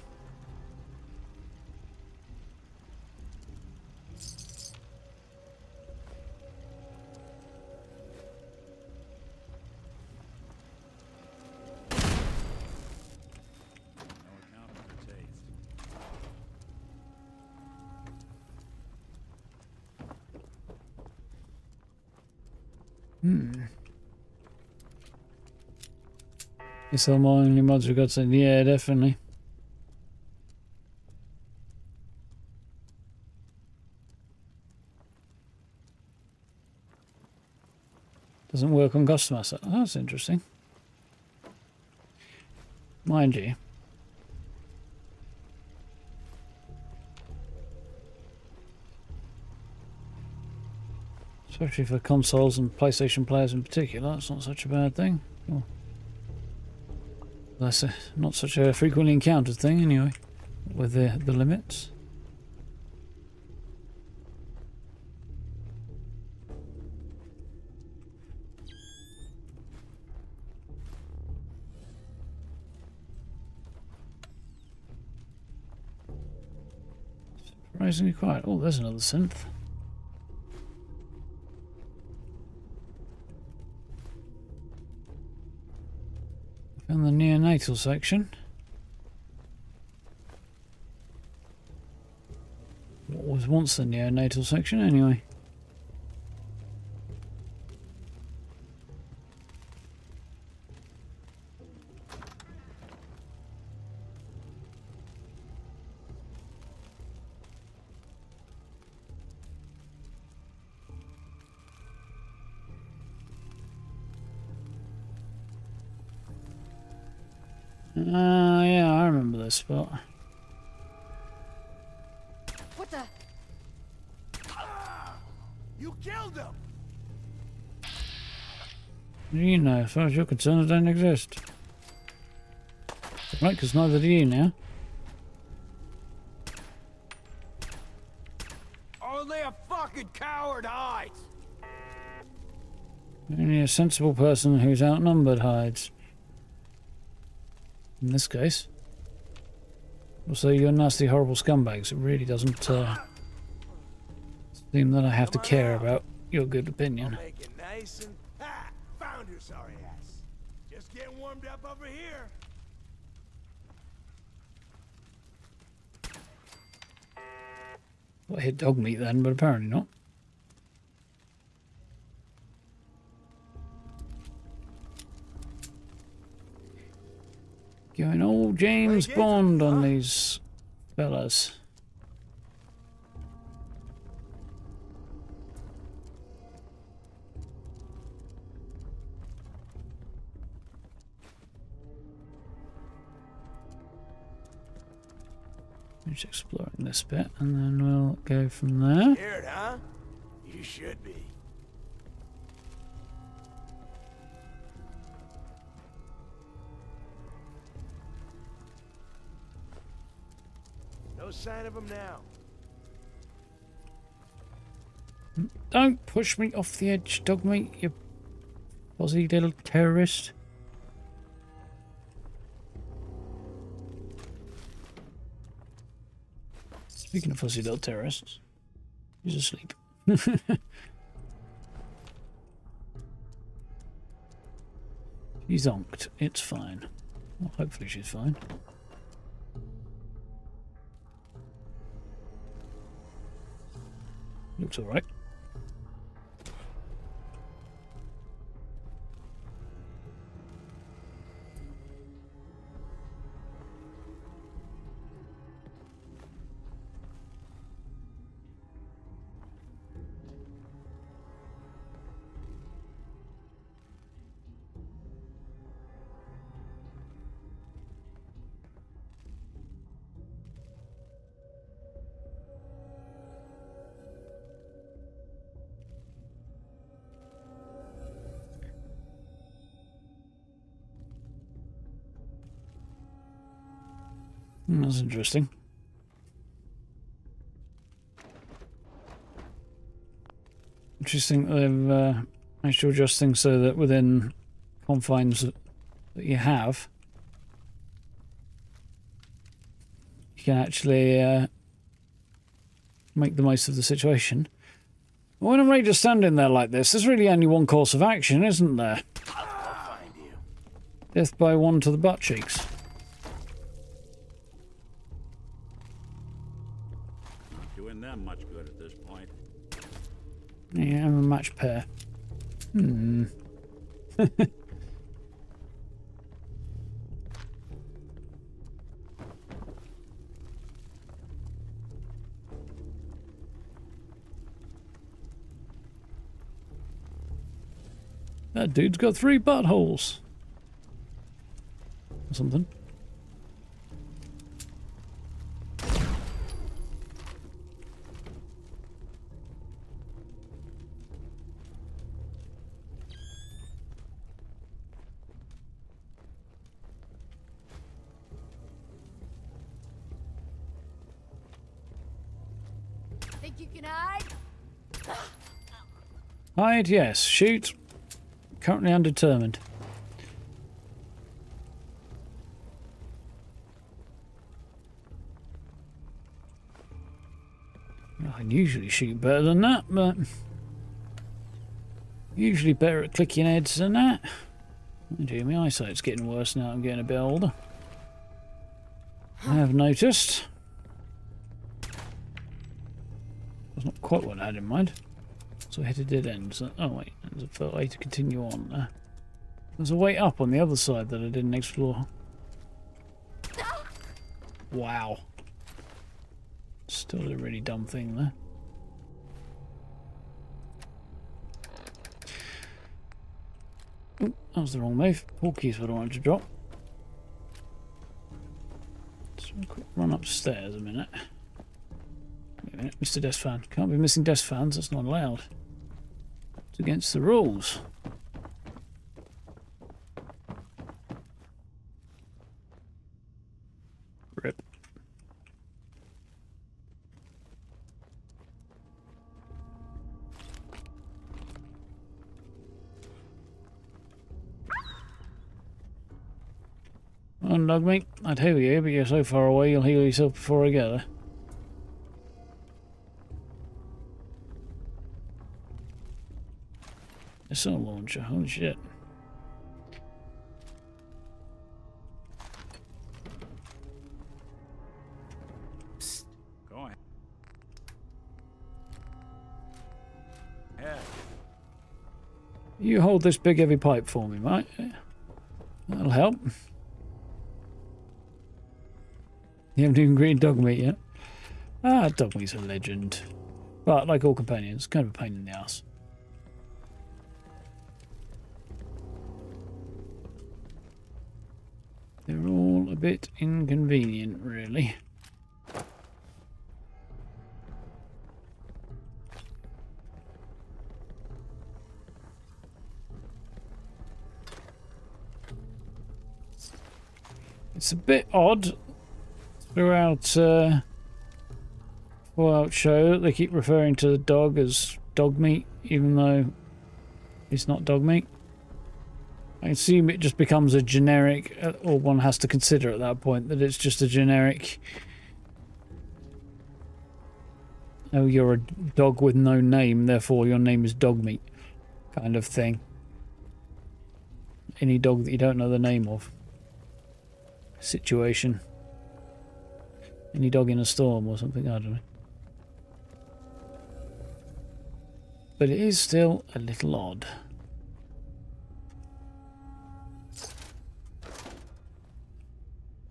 Guess all my only mods have got something. Yeah, definitely. Doesn't work on custom asset. Oh, that's interesting. Mind you. Especially for consoles and PlayStation players in particular, it's not such a bad thing. Well, that's not such a frequently encountered thing anyway, with the limits. Surprisingly quiet. Oh, there's another synth. Found the neonatal section. What was once the neonatal section anyway? Yeah, I remember this spot. What the? You killed him! You know, as far as you're concerned, I don't exist. Right, because neither do you now. Only a fucking coward hides! Only a sensible person who's outnumbered hides. In this case. Also, you're nasty, horrible scumbags. It really doesn't seem that I have to care about your good opinion. Make it nice and found your sorry ass. Just getting warmed up over here. Well, I hit dog meat then, but apparently not. Going all James Bond on these fellas. Just exploring this bit, and then we'll go from there. Scared, huh? You should be. No sign of him now. Don't push me off the edge, dog meat, you fuzzy little terrorist. Speaking of fuzzy little terrorists, he's asleep. She's zonked. It's fine. Well, hopefully she's fine. Looks alright. That's interesting. Interesting that they've managed to adjust things so that within confines that you have, you can actually make the most of the situation. When a raider's standing there like this, there's really only one course of action, isn't there? I'll find you. Death by one to the butt cheeks. Not doing them much good at this point. Yeah, I'm a match pair. Hmm. That dude's got 3 buttholes. Or something. Think you can hide? Hide, yes. Shoot. Currently undetermined. I can usually shoot better than that, but usually better at clicking heads than that. Oh dear, my eyesight's getting worse now I'm getting a bit older. I have noticed. That's not quite what I had in mind. So I hit a dead end. So, oh wait, there's a way to continue on there. There's a way up on the other side that I didn't explore. Wow. Still a really dumb thing there. Oh, that was the wrong move. Porky is what I wanted to drop. Just a quick run upstairs a minute. Wait a minute, Mr. Desk Fan. Can't be missing desk fans, that's not allowed. It's against the rules. Rip. On dog meat, I'd heal you, but you're so far away you'll heal yourself before I get there. Missile launcher, holy shit. Psst. Go ahead. Yeah. You hold this big heavy pipe for me, mate. That'll help. You haven't even greeted dog meat yet. Ah, dog meat's a legend. But like all companions, kind of a pain in the ass. They're all a bit inconvenient, really. It's a bit odd throughout Fallout show that they keep referring to the dog as dog meat, even though it's not dog meat. I assume it just becomes a generic, or one has to consider at that point that it's just a generic, oh, you're a dog with no name, therefore your name is dog meat, kind of thing. Any dog that you don't know the name of. Situation. Any dog in a storm or something, I don't know. But it is still a little odd.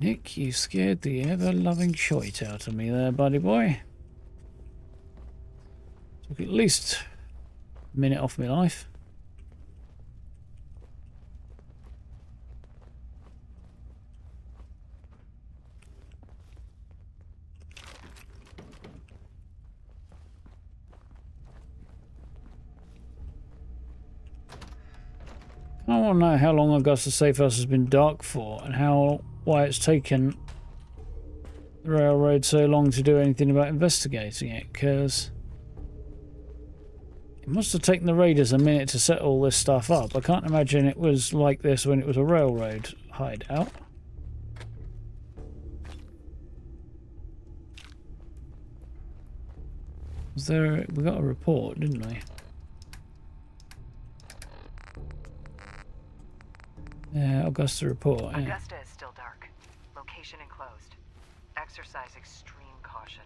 Nick, you scared the ever-loving shite out of me there, buddy boy. Took at least a minute off my life. I want to know how long Augusta Safe House has been dark for, and why it's taken the railroad so long to do anything about investigating it, because it must have taken the raiders a minute to set all this stuff up. I can't imagine it was like this when it was a railroad hideout. Was there... we got a report, didn't we? Yeah, Augusta report. Yeah. Augusta is still dark. Location enclosed. Exercise extreme caution.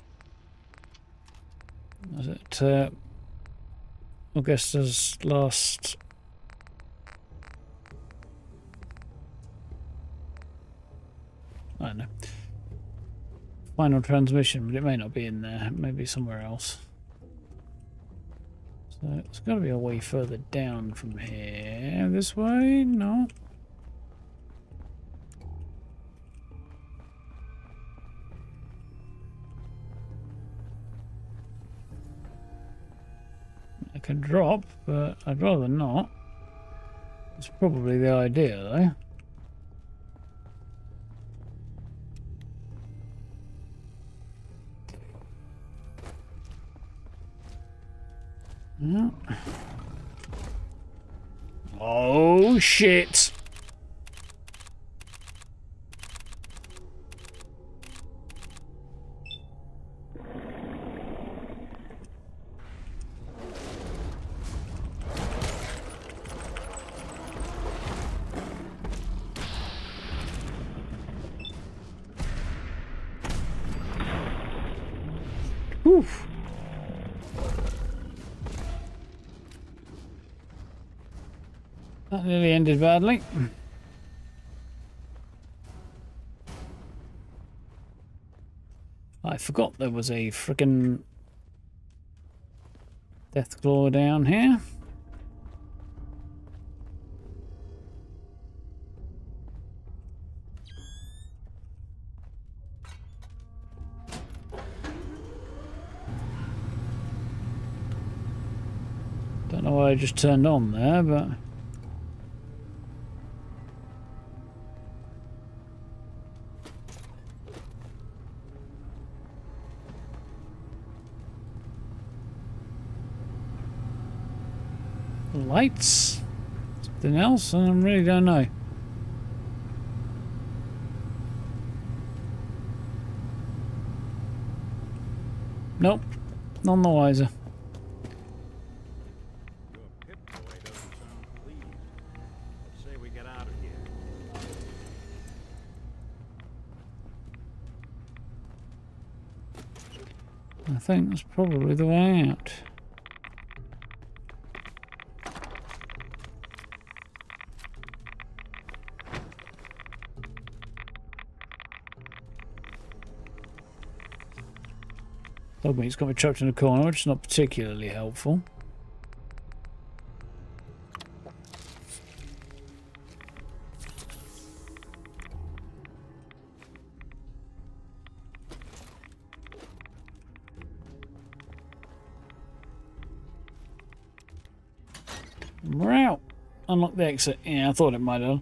Was it Augusta's last... I don't know. Final transmission, but it may not be in there. Maybe somewhere else. So it's got to be a way further down from here. This way? No. I can drop, but I'd rather not. It's probably the idea, though. Yeah. Oh, shit! Oof. That nearly ended badly. I forgot there was a frickin' death claw down here. Don't know why I just turned on there, but... lights? Something else? I really don't know. Nope. None the wiser. Say we get out of here. I think that's probably the way out. Dogmeat's got me trapped in a corner, which is not particularly helpful. We're out. Unlock the exit. Yeah, I thought it might have.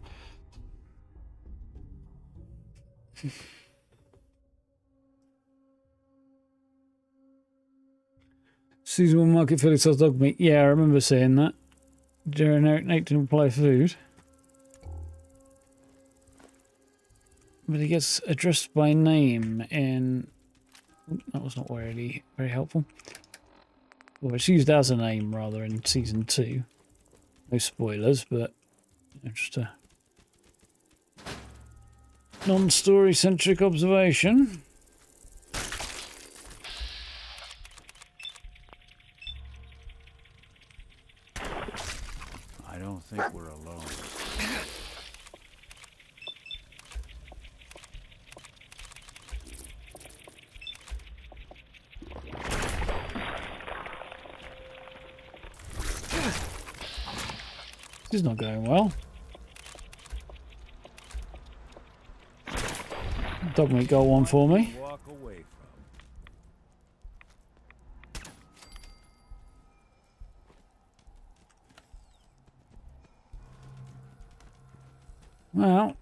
Season 1 market fully sells dog meat. Yeah, I remember saying that. Generic didn't apply food. But he gets addressed by name in... that was not really very helpful. Well, it's used as a name, rather, in Season 2. No spoilers, but... just a... non-story-centric observation. I don't think we're alone. This is not going well. Dogmeat got one for me. Walk away from. Well,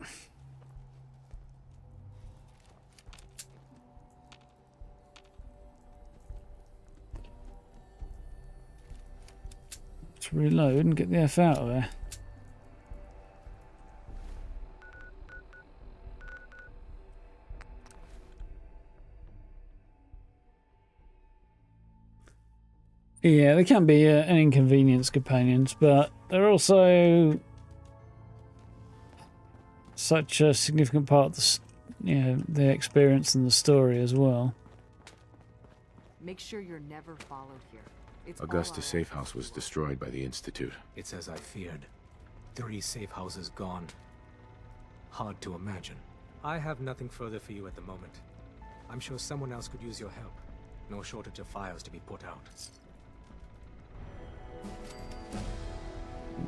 Let's reload and get the F out of there. Yeah, they can be an inconvenience, companions, but they're also such a significant part of the experience and the story as well. Make sure you're never followed here. It's Augusta's safe house was destroyed by the Institute. It's as I feared. 3 safe houses gone. Hard to imagine. I have nothing further for you at the moment. I'm sure someone else could use your help. No shortage of fires to be put out.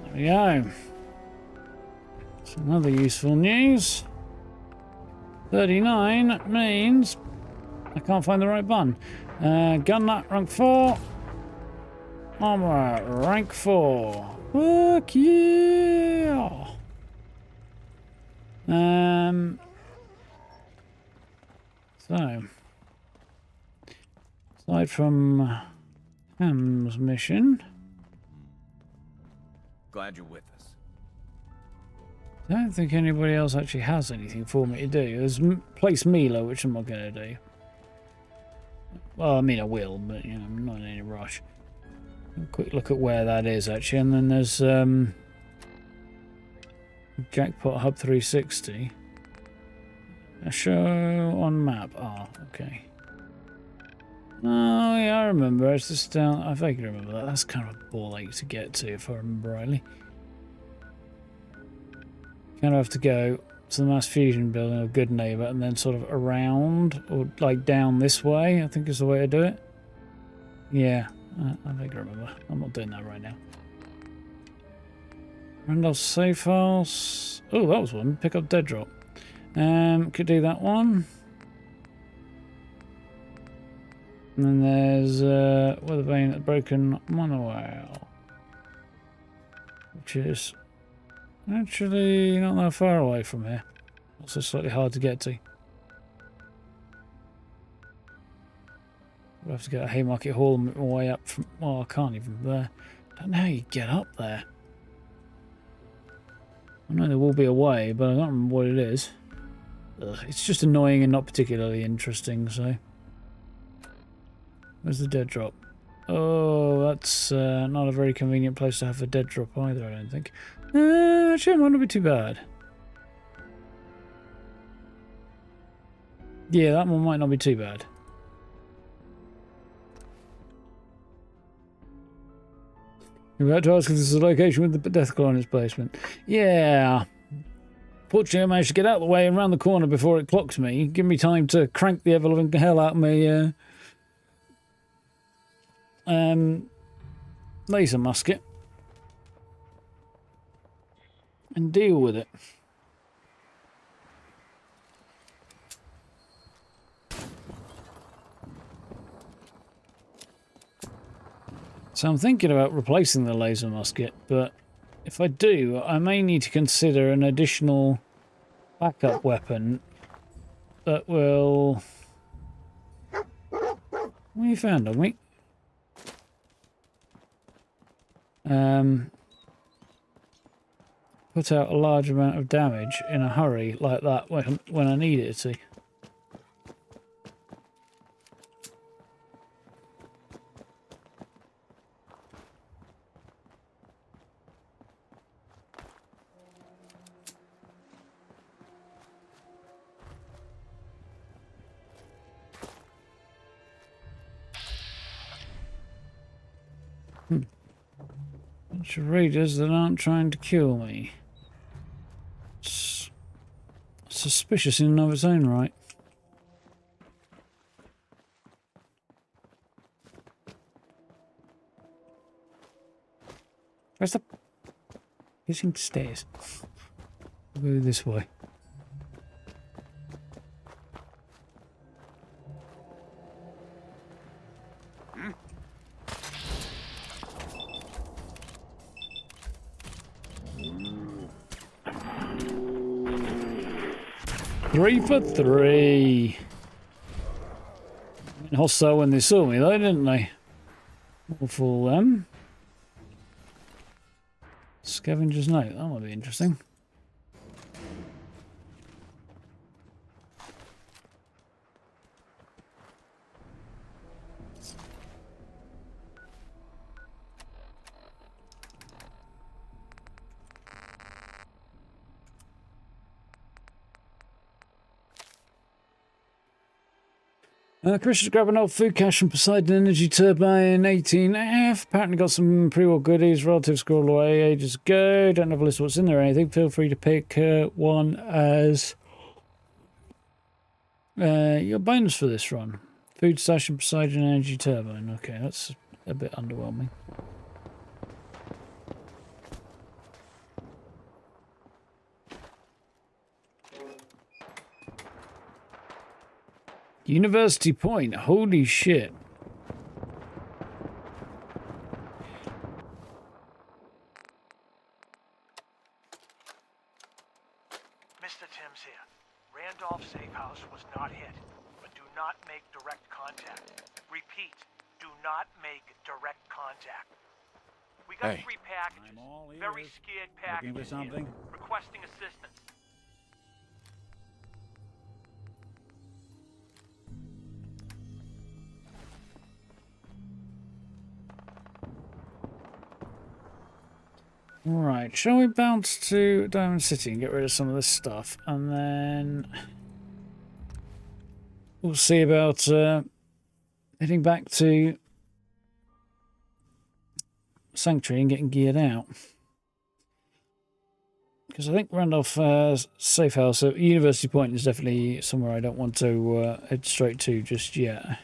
There we go. So another useful news. 39 means I can't find the right button. Gun nut rank 4. Armor rank 4. Fuck yeah! So aside from Ham's mission, Glad you're with us. I don't think anybody else actually has anything for me to do. There's place Milo, which I'm not going to do. Well, I mean, I will, but you know, I'm not in any rush. A quick look at where that is actually, and then there's Jackpot Hub 360. A show on map. Ah, okay. Oh yeah, I remember. It's just down. I vaguely remember that. That's kind of a ball ache to get to, if I remember rightly. Kind of have to go to the mass fusion building or good neighbor, and then sort of around or like down this way. I think is the way to do it. Yeah, I vaguely remember. I'm not doing that right now. Randolph's safe house. Oh, that was one. Pick up dead drop. Could do that one. And then there's Weathervane at Broken Monorail, which is actually not that far away from here. Also slightly hard to get to. We'll have to get a Haymarket Hall and make my way up from. Well, I can't even there. Don't know how you get up there. I know there will be a way, but I don't remember what it is. Ugh, it's just annoying and not particularly interesting, so. Where's the dead drop? Oh, that's not a very convenient place to have a dead drop either, I don't think. Actually, it might not be too bad. Yeah, that one might not be too bad. You're about to ask if this is a location with the death claw in its basement. Yeah. Fortunately, I managed to get out of the way and round the corner before it clocked me. Give me time to crank the ever-loving hell out of my laser musket and deal with it. So I'm thinking about replacing the laser musket, but if I do, I may need to consider an additional backup weapon that will... What have you found on me? Put out a large amount of damage in a hurry like that when I need it to. Bunch of raiders that aren't trying to kill me. It's suspicious in and of its own right. Where's the hissing stairs? I'll go this way. Three for three. Hostile when they saw me though, didn't they? All for them. Scavenger's note. That might be interesting. Chris is grabbing old food cache from Poseidon Energy Turbine 18F. Apparently got some pre-war goodies, relative scroll away ages ago. Don't have a list of what's in there or anything. Feel free to pick one as your bonus for this run. Food stash and Poseidon Energy Turbine. Okay, that's a bit underwhelming. University Point. Holy shit. Mr. Timms here. Randolph's safe house was not hit, but do not make direct contact. Repeat, do not make direct contact. We got 3 packages. I'm all ears. Very scared packages. Looking for something? Here. Requesting assistance. Right, shall we bounce to Diamond City and get rid of some of this stuff, and then we'll see about heading back to Sanctuary and getting geared out. Because I think Randolph Safe House at University Point is definitely somewhere I don't want to head straight to just yet.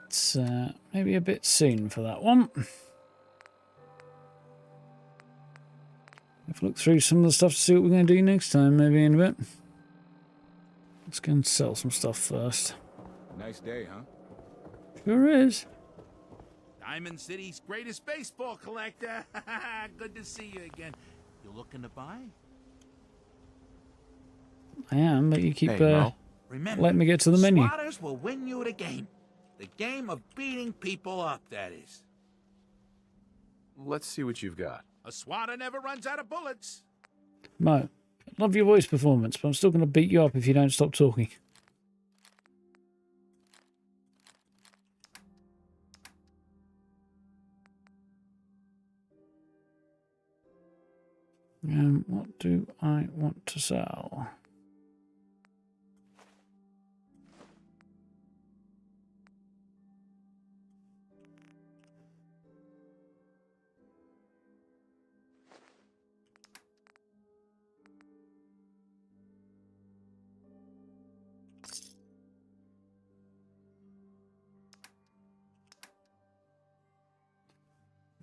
It's maybe a bit soon for that one. I've looked through some of the stuff to see what we're going to do next time, maybe in a bit. Let's go and sell some stuff first. Nice day, huh? Sure is. Diamond City's greatest baseball collector. Good to see you again. You looking to buy? I am, but you keep Remember, letting me get to the menu. Swatters will win you the game. The game of beating people up, that is. Let's see what you've got. A swatter never runs out of bullets. Mo, love your voice performance, but I'm still going to beat you up if you don't stop talking. What do I want to sell?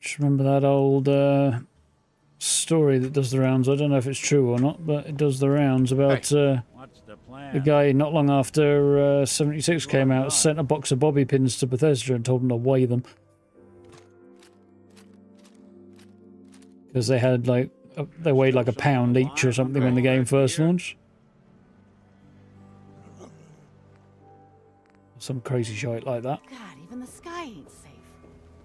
Just remember that old story that does the rounds. I don't know if it's true or not, but it does the rounds about What's the plan? the guy not long after 76 came out sent a box of bobby pins to Bethesda and told them to weigh them. Because they had like, they weighed like a pound each or something when the game first launched. Some crazy shit like that. God, even the sky ain't safe.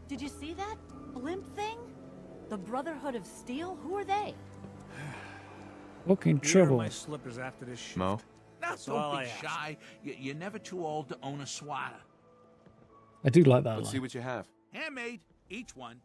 Did you see that blimp thing? The Brotherhood of Steel? Who are they? Fucking Here are trouble. my slippers after this shift. Mo? Now, That's all don't I be ask. shy. You're never too old to own a swatter. I do like that Let's see line. what you have. Handmade, each one.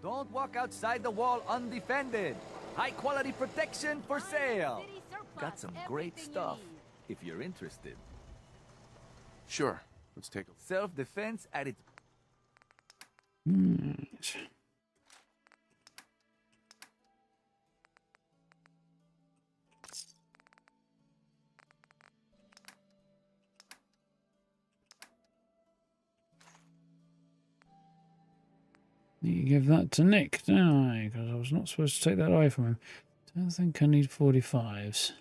Don't walk outside the wall undefended. High quality protection for sale. Got some great stuff if you're interested. Sure. Let's take a look. Self-defense at its... You give that to Nick, don't I? Because I was not supposed to take that away from him. Don't think I need 45s.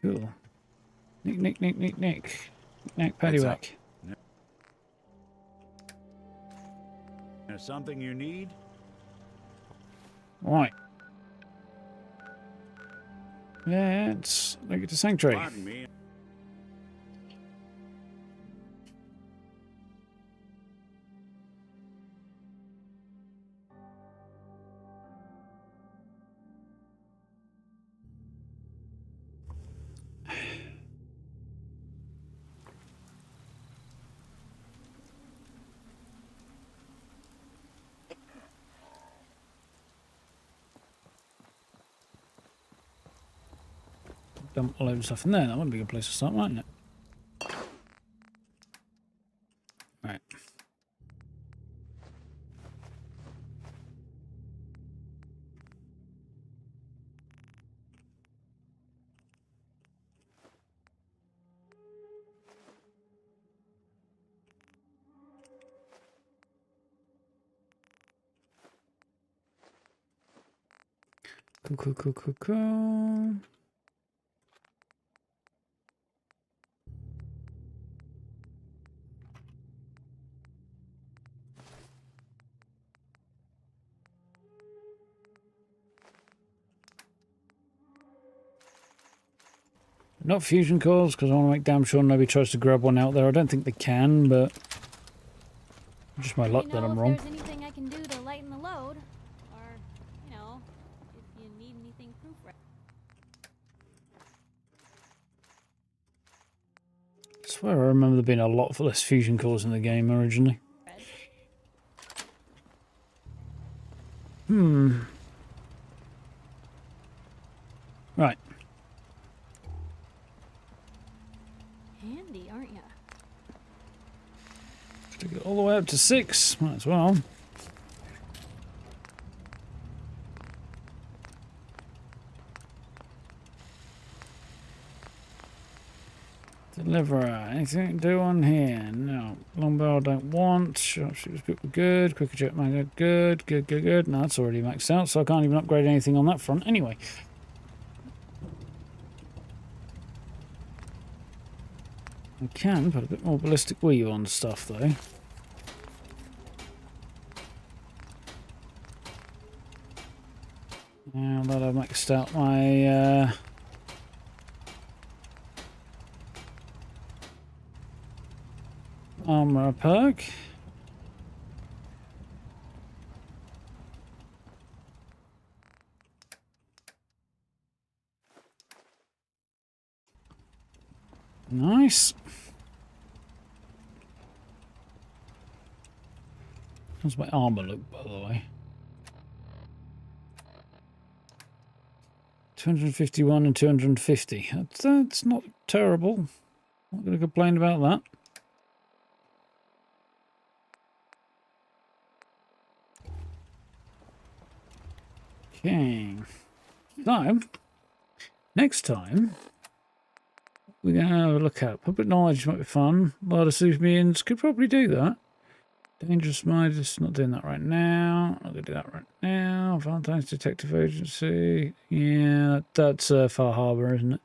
Cool. Nick. Paddywhack. There's something you need? Right. Let's look at the sanctuary. Pardon me. Dump a load of stuff in there. That would be a good place to start, mightn't it? Right. Cool. Not fusion cores, because I want to make damn sure nobody tries to grab one out there. I don't think they can, but just my luck that I'm wrong. If there's anything I can do to lighten the load, or, you know, if you need anything proof. I swear I remember there being a lot less fusion cores in the game originally. Right. Handy, aren't ya? To get all the way up to 6, might as well. Deliverer, anything to do on here? No. Longbow I don't want. Sharpshooter's good. Quicker jet magnet, good. No, that's already maxed out, so I can't even upgrade anything on that front anyway. I can put a bit more ballistic weave on stuff though. Now that I've maxed out my armor perk. Nice. How's my armor look, by the way? 251 and 250. That's not terrible. Not going to complain about that. Okay. So, next time, we're going to have a look at public knowledge. Might be fun. A lot of civilians could probably do that. Dangerous mind, just not doing that right now. Not going to do that right now. Valentine's Detective Agency. Yeah, that's Far Harbor, isn't it?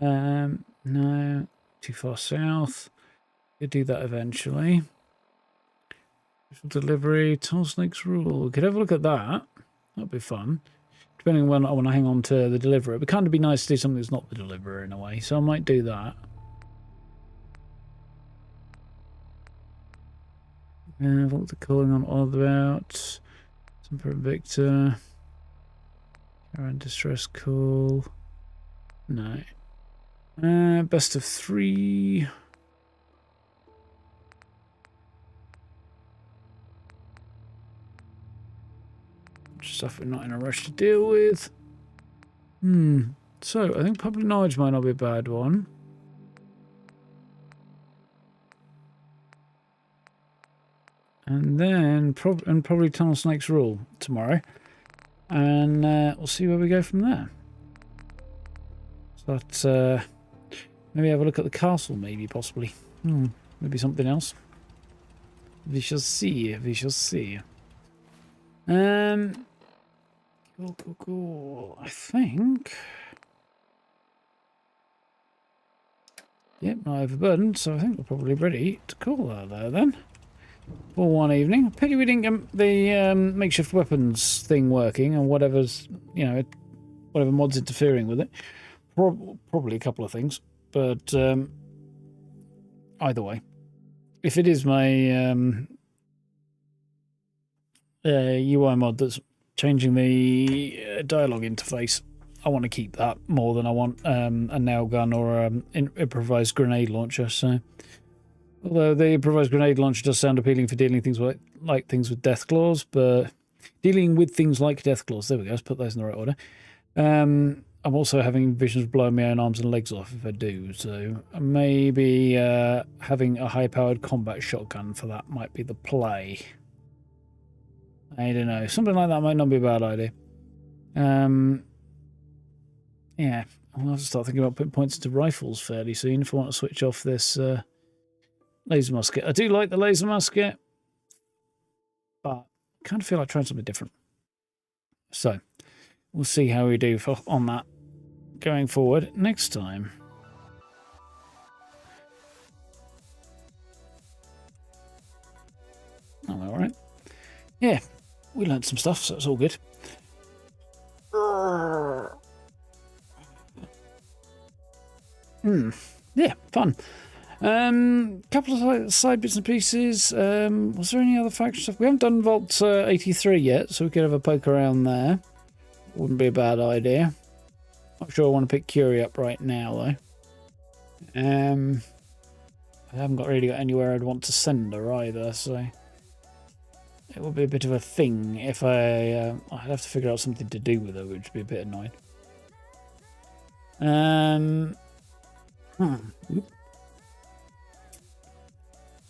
No, too far south. Could do that eventually. Delivery, Tall Snake's Rule. We could have a look at that. That'd be fun. Depending on when I want to hang on to the deliverer. It would kind of be nice to do something that's not the deliverer in a way. So I might do that. What they're calling on all about. Some Victor. Around distress call. No. Best of 3. Stuff we're not in a rush to deal with. So I think public knowledge might not be a bad one. And then probably Tunnel Snake's Rule tomorrow. And we'll see where we go from there. So that's Maybe have a look at the castle, maybe, possibly. Maybe something else. We shall see. We shall see. Cool. I think. Yep, not overburdened, so I think we're probably ready to call that there then. For one evening. Pity we didn't get the makeshift weapons thing working, and whatever's, you know, whatever mod's interfering with it. Probably a couple of things, but either way. If it is my UI mod that's changing the dialogue interface, I want to keep that more than I want a nail gun or an improvised grenade launcher. So, although the improvised grenade launcher does sound appealing for dealing things like things with death claws, but dealing with things like death claws, there we go. Let's put those in the right order. I'm also having visions of blowing my own arms and legs off if I do. So maybe having a high-powered combat shotgun for that might be the play. I don't know. Something like that might not be a bad idea. Yeah, I'll have to start thinking about putting points into rifles fairly soon if I want to switch off this laser musket. I do like the laser musket, but I kind of feel like trying something different. So, we'll see how we do on that going forward next time. Oh, all right. Yeah, we learned some stuff, so it's all good. Yeah, fun. Couple of side bits and pieces. Was there any other faction stuff? We haven't done Vault 83 yet, so we could have a poke around there. Wouldn't be a bad idea. Not sure I want to pick Curie up right now, though. I haven't really got anywhere I'd want to send her either, so it would be a bit of a thing if I'd have to figure out something to do with her, which would be a bit annoying.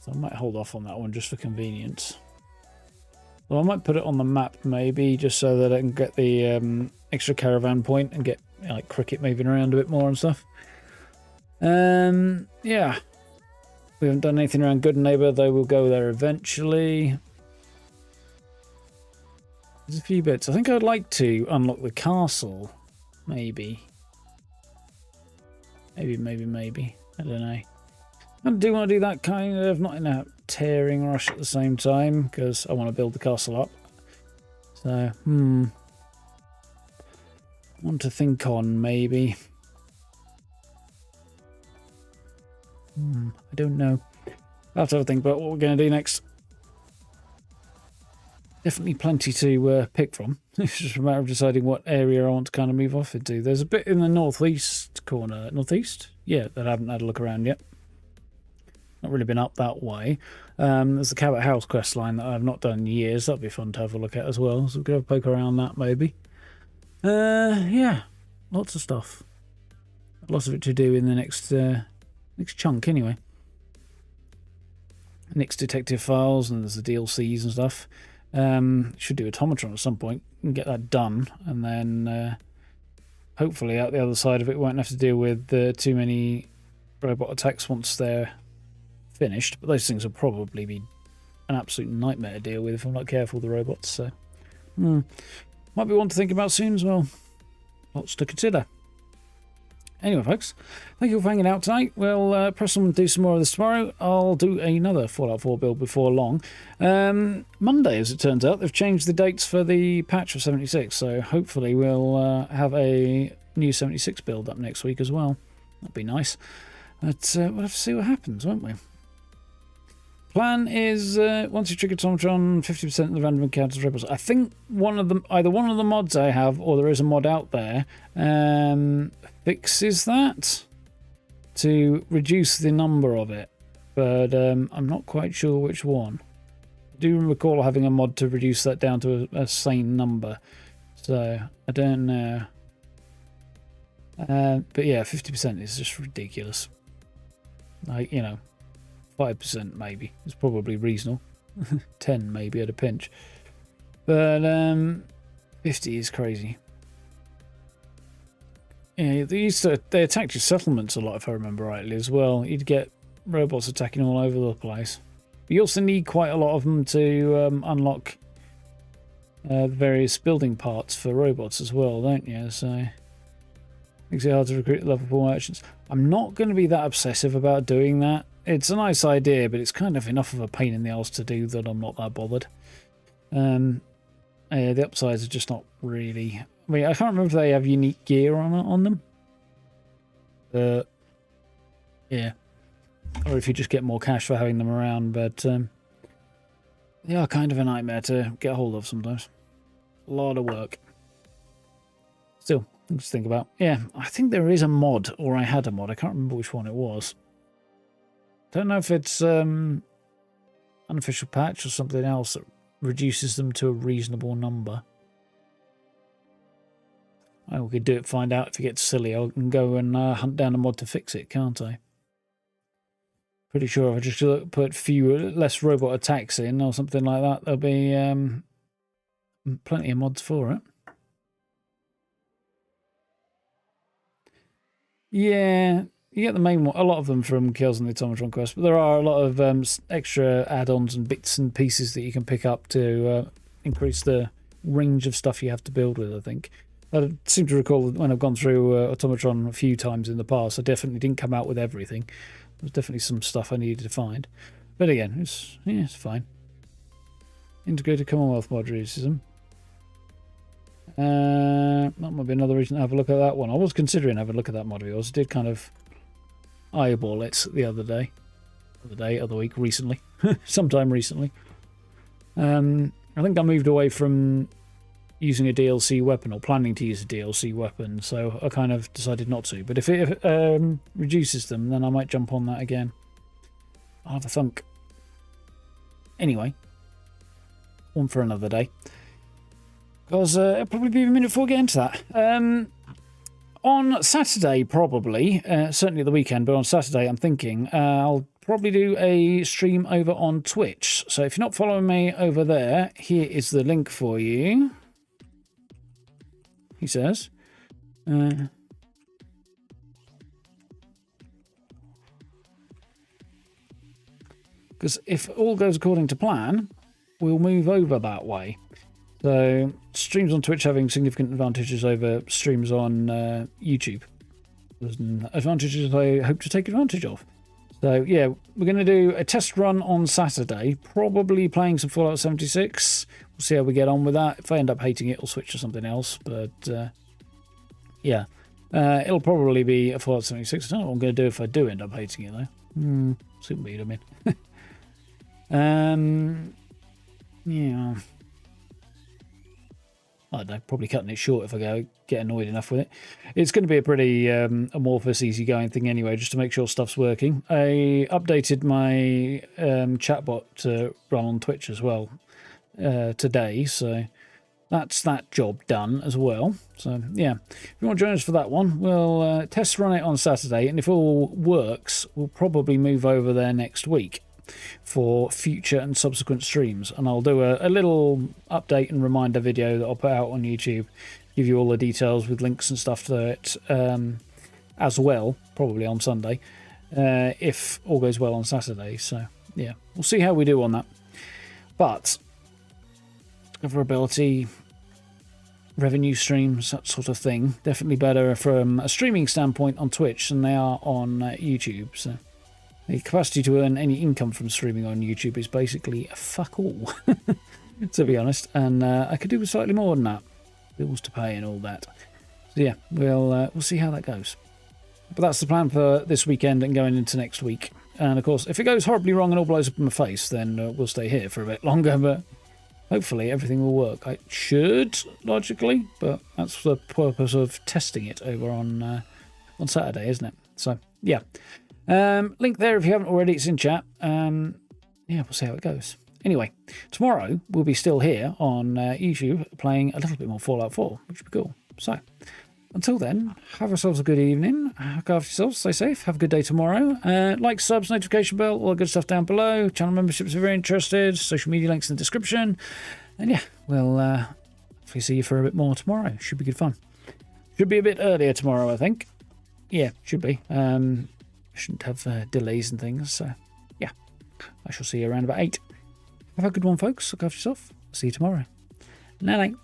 So I might hold off on that one just for convenience. Well, I might put it on the map maybe, just so that I can get the extra caravan point and get like cricket moving around a bit more and stuff. Yeah. We haven't done anything around Good Neighbour, though we'll go there eventually. There's a few bits. I think I'd like to unlock the castle. Maybe. Maybe. I don't know. I do want to do that kind of, not in a tearing rush at the same time, because I want to build the castle up. So, want to think on, maybe. I don't know. I'll have to have a think about what we're going to do next. Definitely plenty to pick from. It's just a matter of deciding what area I want to kind of move off into. There's a bit in the northeast corner. Northeast? Yeah, that I haven't had a look around yet. Not really been up that way. There's the Cabot House quest line that I've not done in years. That'd be fun to have a look at as well. So we could have a poke around that maybe. Yeah, lots of stuff. Lots of it to do in the next chunk anyway. Next detective files, and there's the DLCs and stuff. Should do Automatron at some point and get that done, and then hopefully out the other side of it won't have to deal with too many robot attacks once they're finished. But those things will probably be an absolute nightmare to deal with if I'm not careful with the robots. So might be one to think about soon as well. Lots to consider. Anyway, folks, thank you for hanging out tonight. We'll press on and do some more of this tomorrow. I'll do another Fallout 4 build before long. Monday, as it turns out, they've changed the dates for the patch of 76, so hopefully we'll have a new 76 build up next week as well. That'd be nice. But we'll have to see what happens, won't we? Plan is once you trigger Automatron, 50% of the random encounters rebels. I think either one of the mods I have, or there is a mod out there, fixes that to reduce the number of it, but I'm not quite sure which one. I do recall having a mod to reduce that down to a sane number, so I don't know. But yeah, 50% is just ridiculous. Like, you know, 5% maybe is probably reasonable. 10 maybe at a pinch, but 50 is crazy. Yeah, they attacked your settlements a lot, if I remember rightly, as well. You'd get robots attacking all over the place. But you also need quite a lot of them to unlock the various building parts for robots as well, don't you? So makes it hard to recruit level 4 merchants. I'm not going to be that obsessive about doing that. It's a nice idea, but it's kind of enough of a pain in the arse to do that I'm not that bothered. The upsides are just not really... I mean, I can't remember if they have unique gear on them. Yeah. Or if you just get more cash for having them around, but they are kind of a nightmare to get hold of sometimes. A lot of work. Still, things to think about. Yeah, I think there is a mod, or I had a mod. I can't remember which one it was. Don't know if it's unofficial patch or something else that reduces them to a reasonable number. Oh, we could do it, find out if it gets silly. I can go and hunt down a mod to fix it, can't I? Pretty sure if I just put less robot attacks in or something like that, there'll be plenty of mods for it. Yeah, you get the main one, a lot of them from Kills on the Automatron Quest, but there are a lot of extra add-ons and bits and pieces that you can pick up to increase the range of stuff you have to build with, I think. I seem to recall that when I've gone through Automatron a few times in the past, I definitely didn't come out with everything. There's definitely some stuff I needed to find. But again, it's fine. Integrated Commonwealth mod racism. That might be another reason to have a look at that one. I was considering having a look at that mod of yours. I did kind of eyeball it the other week, recently. Sometime recently. I think I moved away from using a DLC weapon, or planning to use a DLC weapon, so I kind of decided not to. But if it reduces them, then I might jump on that again. I'll have a thunk. Anyway, one for another day. Because it'll probably be a minute before we get into that. On Saturday, probably, certainly at the weekend, but on Saturday I'm thinking I'll probably do a stream over on Twitch. So if you're not following me over there, here is the link for you. He says. Because if all goes according to plan, we'll move over that way. So streams on Twitch having significant advantages over streams on YouTube. There's advantages I hope to take advantage of. So yeah, we're going to do a test run on Saturday, probably playing some Fallout 76. We'll see how we get on with that. If I end up hating it, I'll switch to something else. But yeah, it'll probably be a Fallout 76. I don't know what I'm going to do if I do end up hating it though. See what I mean. Yeah. I don't know, probably cutting it short if I get annoyed enough with it. It's going to be a pretty amorphous, easygoing thing anyway, just to make sure stuff's working. I updated my chatbot to run on Twitch as well today, so that's that job done as well. So yeah, if you want to join us for that one, we'll test run it on Saturday, and if all works, we'll probably move over there next week for future and subsequent streams, and I'll do a little update and reminder video that I'll put out on YouTube, give you all the details with links and stuff to it as well, probably on Sunday, if all goes well on Saturday. So yeah, we'll see how we do on that. But discoverability, revenue streams, that sort of thing, definitely better from a streaming standpoint on Twitch than they are on YouTube. So the capacity to earn any income from streaming on YouTube is basically fuck all, to be honest. And I could do with slightly more than that. Bills to pay and all that. So yeah, we'll see how that goes. But that's the plan for this weekend and going into next week. And of course, if it goes horribly wrong and all blows up in my face, then we'll stay here for a bit longer. But hopefully everything will work. It should, logically, but that's the purpose of testing it over on Saturday, isn't it? So yeah. Link there if you haven't already, it's in chat. Yeah, we'll see how it goes. Anyway, tomorrow we'll be still here on YouTube playing a little bit more Fallout 4, which would be cool. So, until then, have yourselves a good evening. Look after yourselves, stay safe, have a good day tomorrow. Like, subs, notification bell, all the good stuff down below. Channel memberships if you're very interested. Social media links in the description. And yeah, we'll hopefully see you for a bit more tomorrow. Should be good fun. Should be a bit earlier tomorrow, I think. Yeah, should be. Shouldn't have delays and things, so yeah. I shall see you around about 8. Have a good one, folks. Look after yourself. See you tomorrow. Night-night.